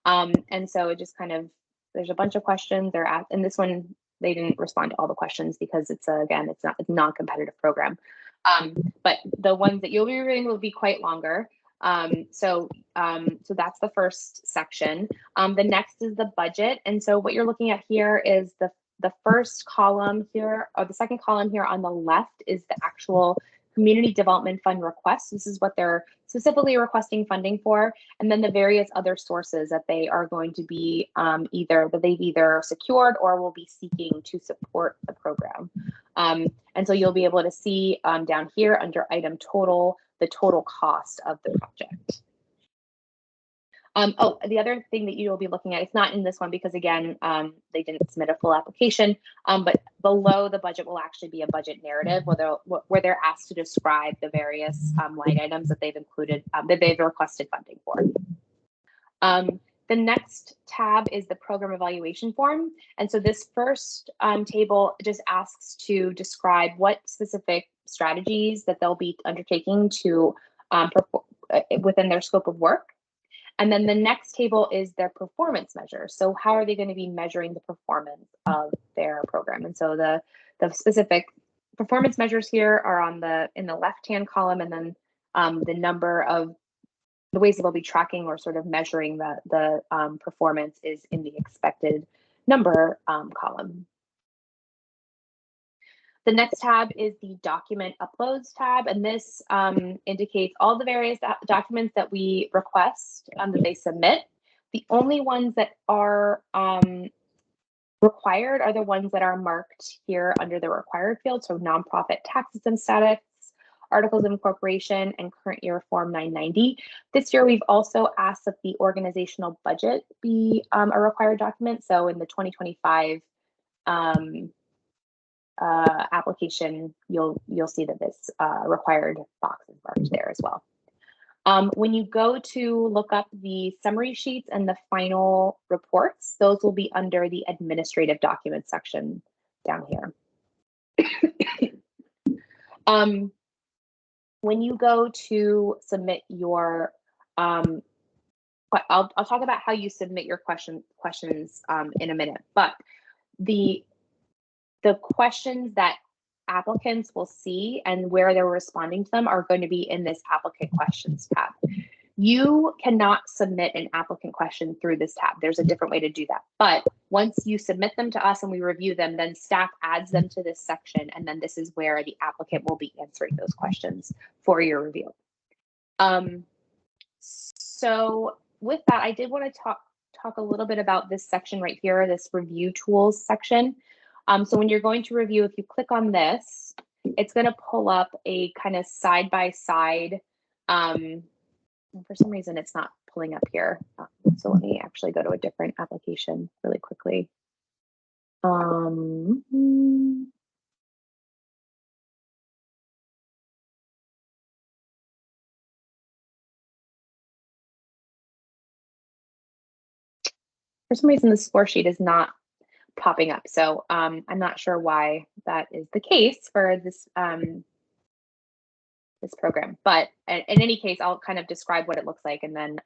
And so it just kind of, there's a bunch of questions they're asked, and this one they didn't respond to all the questions because it's a non-competitive program. But the ones that you'll be reviewing will be quite longer. So that's the first section. The next is the budget, and so what you're looking at here is the first column here, or the second column here on the left, is the actual community development fund request. This is what they're specifically requesting funding for, and then the various other sources that they are going to be they've either secured or will be seeking to support the program. And so you'll be able to see down here under item total the total cost of the project. Oh, the other thing that you'll be looking at, it's not in this one because again, they didn't submit a full application, but below the budget will actually be a budget narrative where they're asked to describe the various line items that they've included, that they've requested funding for. The next tab is the program evaluation form. And so this first table just asks to describe what specific strategies that they'll be undertaking to within their scope of work. And then the next table is their performance measures. So how are they going to be measuring the performance of their program? And so the specific performance measures here are in the left-hand column, and then the number of the ways that they'll be tracking or sort of measuring the performance is in the expected number column. The next tab is the document uploads tab, and this indicates all the various documents that we request that they submit. The only ones that are required are the ones that are marked here under the required field, so nonprofit tax system status, articles of incorporation, and current year Form 990. This year, we've also asked that the organizational budget be a required document. So in the 2025 application, you'll see that this required box is marked there as well. When you go to look up the summary sheets and the final reports, those will be under the administrative documents section down here. When you go to submit your, I'll talk about how you submit your questions in a minute, but the questions that applicants will see and where they're responding to them are going to be in this applicant questions tab. You cannot submit an applicant question through this tab. There's a different way to do that. But once you submit them to us and we review them, then staff adds them to this section. And then this is where the applicant will be answering those questions for your review. So with that, I did want to talk a little bit about this section right here, this review tools section. So when you're going to review, if you click on this, it's going to pull up a kind of side-by-side. For some reason, it's not pulling up here. So let me actually go to a different application really quickly. For some reason, the score sheet is not popping up. So I'm not sure why that is the case for this this program, but in any case, I'll kind of describe what it looks like, and then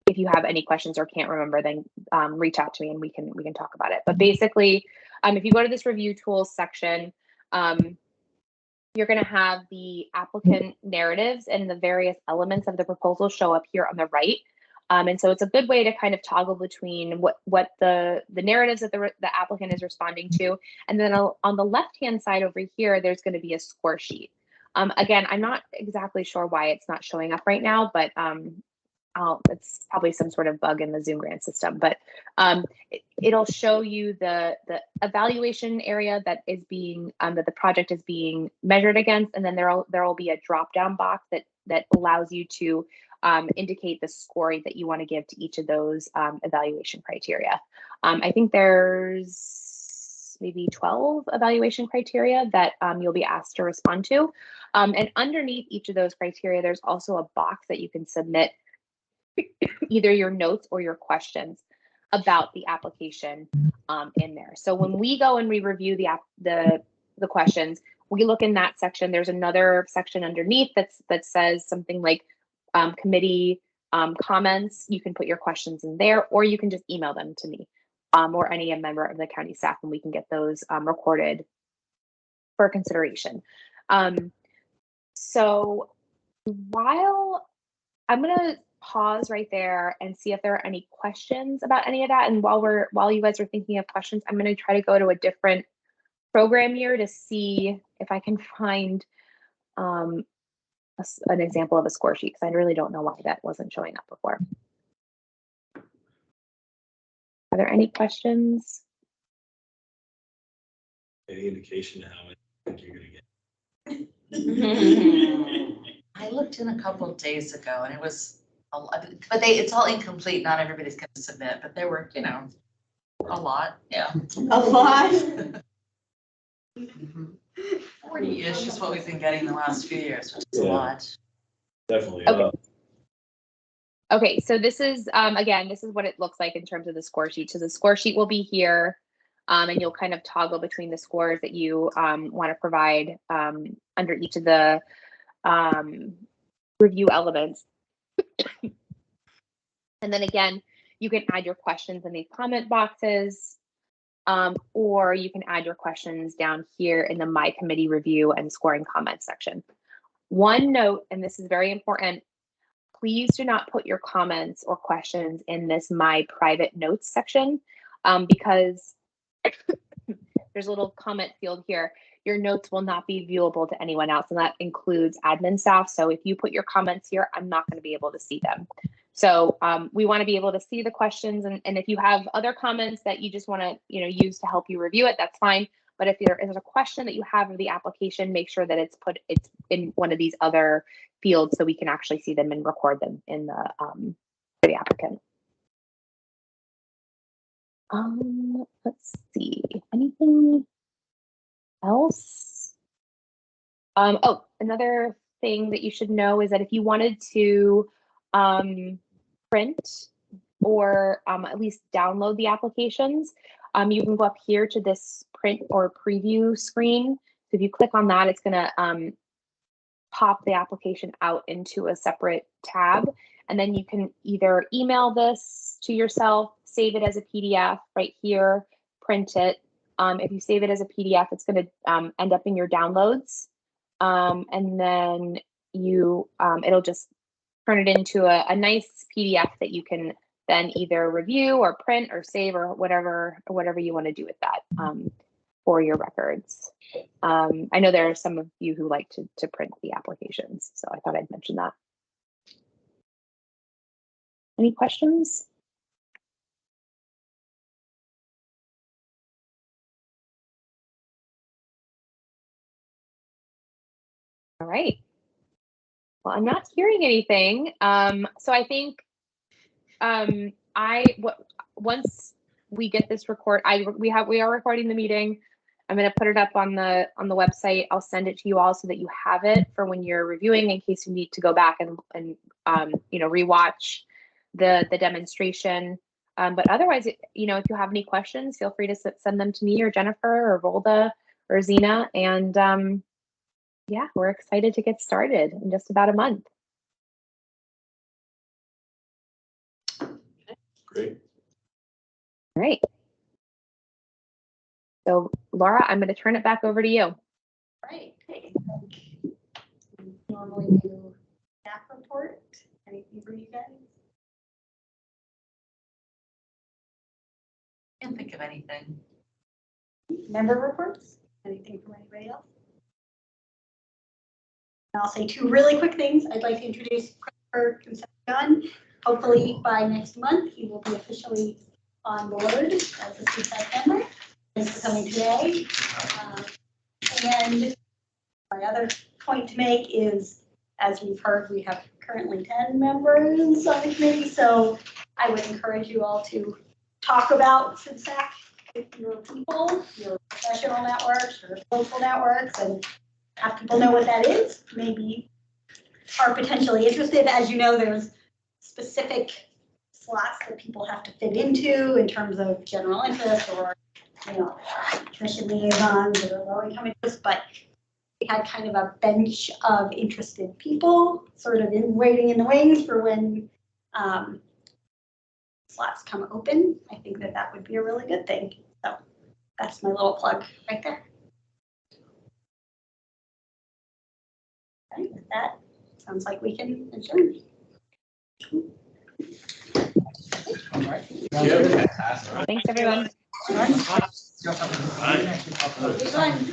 if you have any questions or can't remember, then reach out to me and we can talk about it. But basically, if you go to this review tools section, you're going to have the applicant narratives and the various elements of the proposal show up here on the right. And so it's a good way to kind of toggle between what the narratives that the applicant is responding to, and then on the left-hand side over here, there's going to be a score sheet. Again, I'm not exactly sure why it's not showing up right now, but it's probably some sort of bug in the Zoom grant system. But it'll show you the evaluation area that is being that the project is being measured against, and then there will be a drop-down box that allows you to indicate the scoring that you want to give to each of those evaluation criteria. I think there's maybe 12 evaluation criteria that you'll be asked to respond to. And underneath each of those criteria, there's also a box that you can submit either your notes or your questions about the application in there. So when we go and we review the questions, we look in that section. There's another section underneath that says something like committee comments. You can put your questions in there, or you can just email them to me or any member of the county staff, and we can get those recorded for consideration. So while I'm gonna pause right there and see if there are any questions about any of that. And while you guys are thinking of questions, I'm gonna try to go to a different program here to see if I can find an example of a score sheet, because I really don't know why that wasn't showing up before. Are there any questions? Any indication how I think you're gonna get? I looked in a couple of days ago and it was, but it's all incomplete. Not everybody's going to submit, but there were, a lot. Yeah. A lot. 40-ish is what we've been getting the last few years, which is a Yeah. lot. Definitely. Okay. Okay, so this is, again, this is what it looks like in terms of the score sheet. So the score sheet will be here, and you'll kind of toggle between the scores that you want to provide under each of the review elements. And then again, you can add your questions in these comment boxes, or you can add your questions down here in the My Committee Review and Scoring Comments section. One note, and this is very important, please do not put your comments or questions in this My Private Notes section, because there's a little comment field here. Your notes will not be viewable to anyone else, and that includes admin staff. So if you put your comments here, I'm not going to be able to see them. So we want to be able to see the questions, and if you have other comments that you just want to use to help you review it, that's fine. But if there is a question that you have of the application, make sure that it's in one of these other fields so we can actually see them and record them in the for the applicant. Let's see, anything else? Oh, another thing that you should know is that if you wanted to print or at least download the applications, you can go up here to this print or preview screen. So if you click on that, it's going to pop the application out into a separate tab. And then you can either email this to yourself, save it as a PDF right here, print it. If you save it as a PDF, it's going to end up in your downloads. And then it'll just turn it into a nice PDF that you can then either review or print or save or whatever you want to do with that for your records. I know there are some of you who like to print the applications, so I thought I'd mention that. Any questions? All right. Well, I'm not hearing anything. So I think once we get this record, we are recording the meeting. I'm going to put it up on the website. I'll send it to you all so that you have it for when you're reviewing, in case you need to go back and rewatch the demonstration. But otherwise, if you have any questions, feel free to send them to me or Jennifer or Volda or Zena. And yeah, we're excited to get started in just about a month. Great. All right. So Laura, I'm going to turn it back over to you. Right. Okay. We normally do staff report. Anything for you guys? Can't think of anything. Member reports? Anything from anybody else? And I'll say two really quick things. I'd like to introduce Christopher Concepcion. Hopefully by next month, he will be officially on board as a CSAC member. Thanks for coming today. And my other point to make is, as we've heard, we have currently 10 members on the committee. So I would encourage you all to talk about CSAC with your people, your professional networks, your local networks, and have people know what that is. Maybe are potentially interested. As you know, there's specific slots that people have to fit into in terms of general interest or, commission liaisons or low income interest, but we had kind of a bench of interested people sort of waiting in the wings for when slots come open. I think that would be a really good thing. So that's my little plug right there. Okay, with that, sounds like we can adjourn. All right. Fantastic. Thanks, everyone. Good one.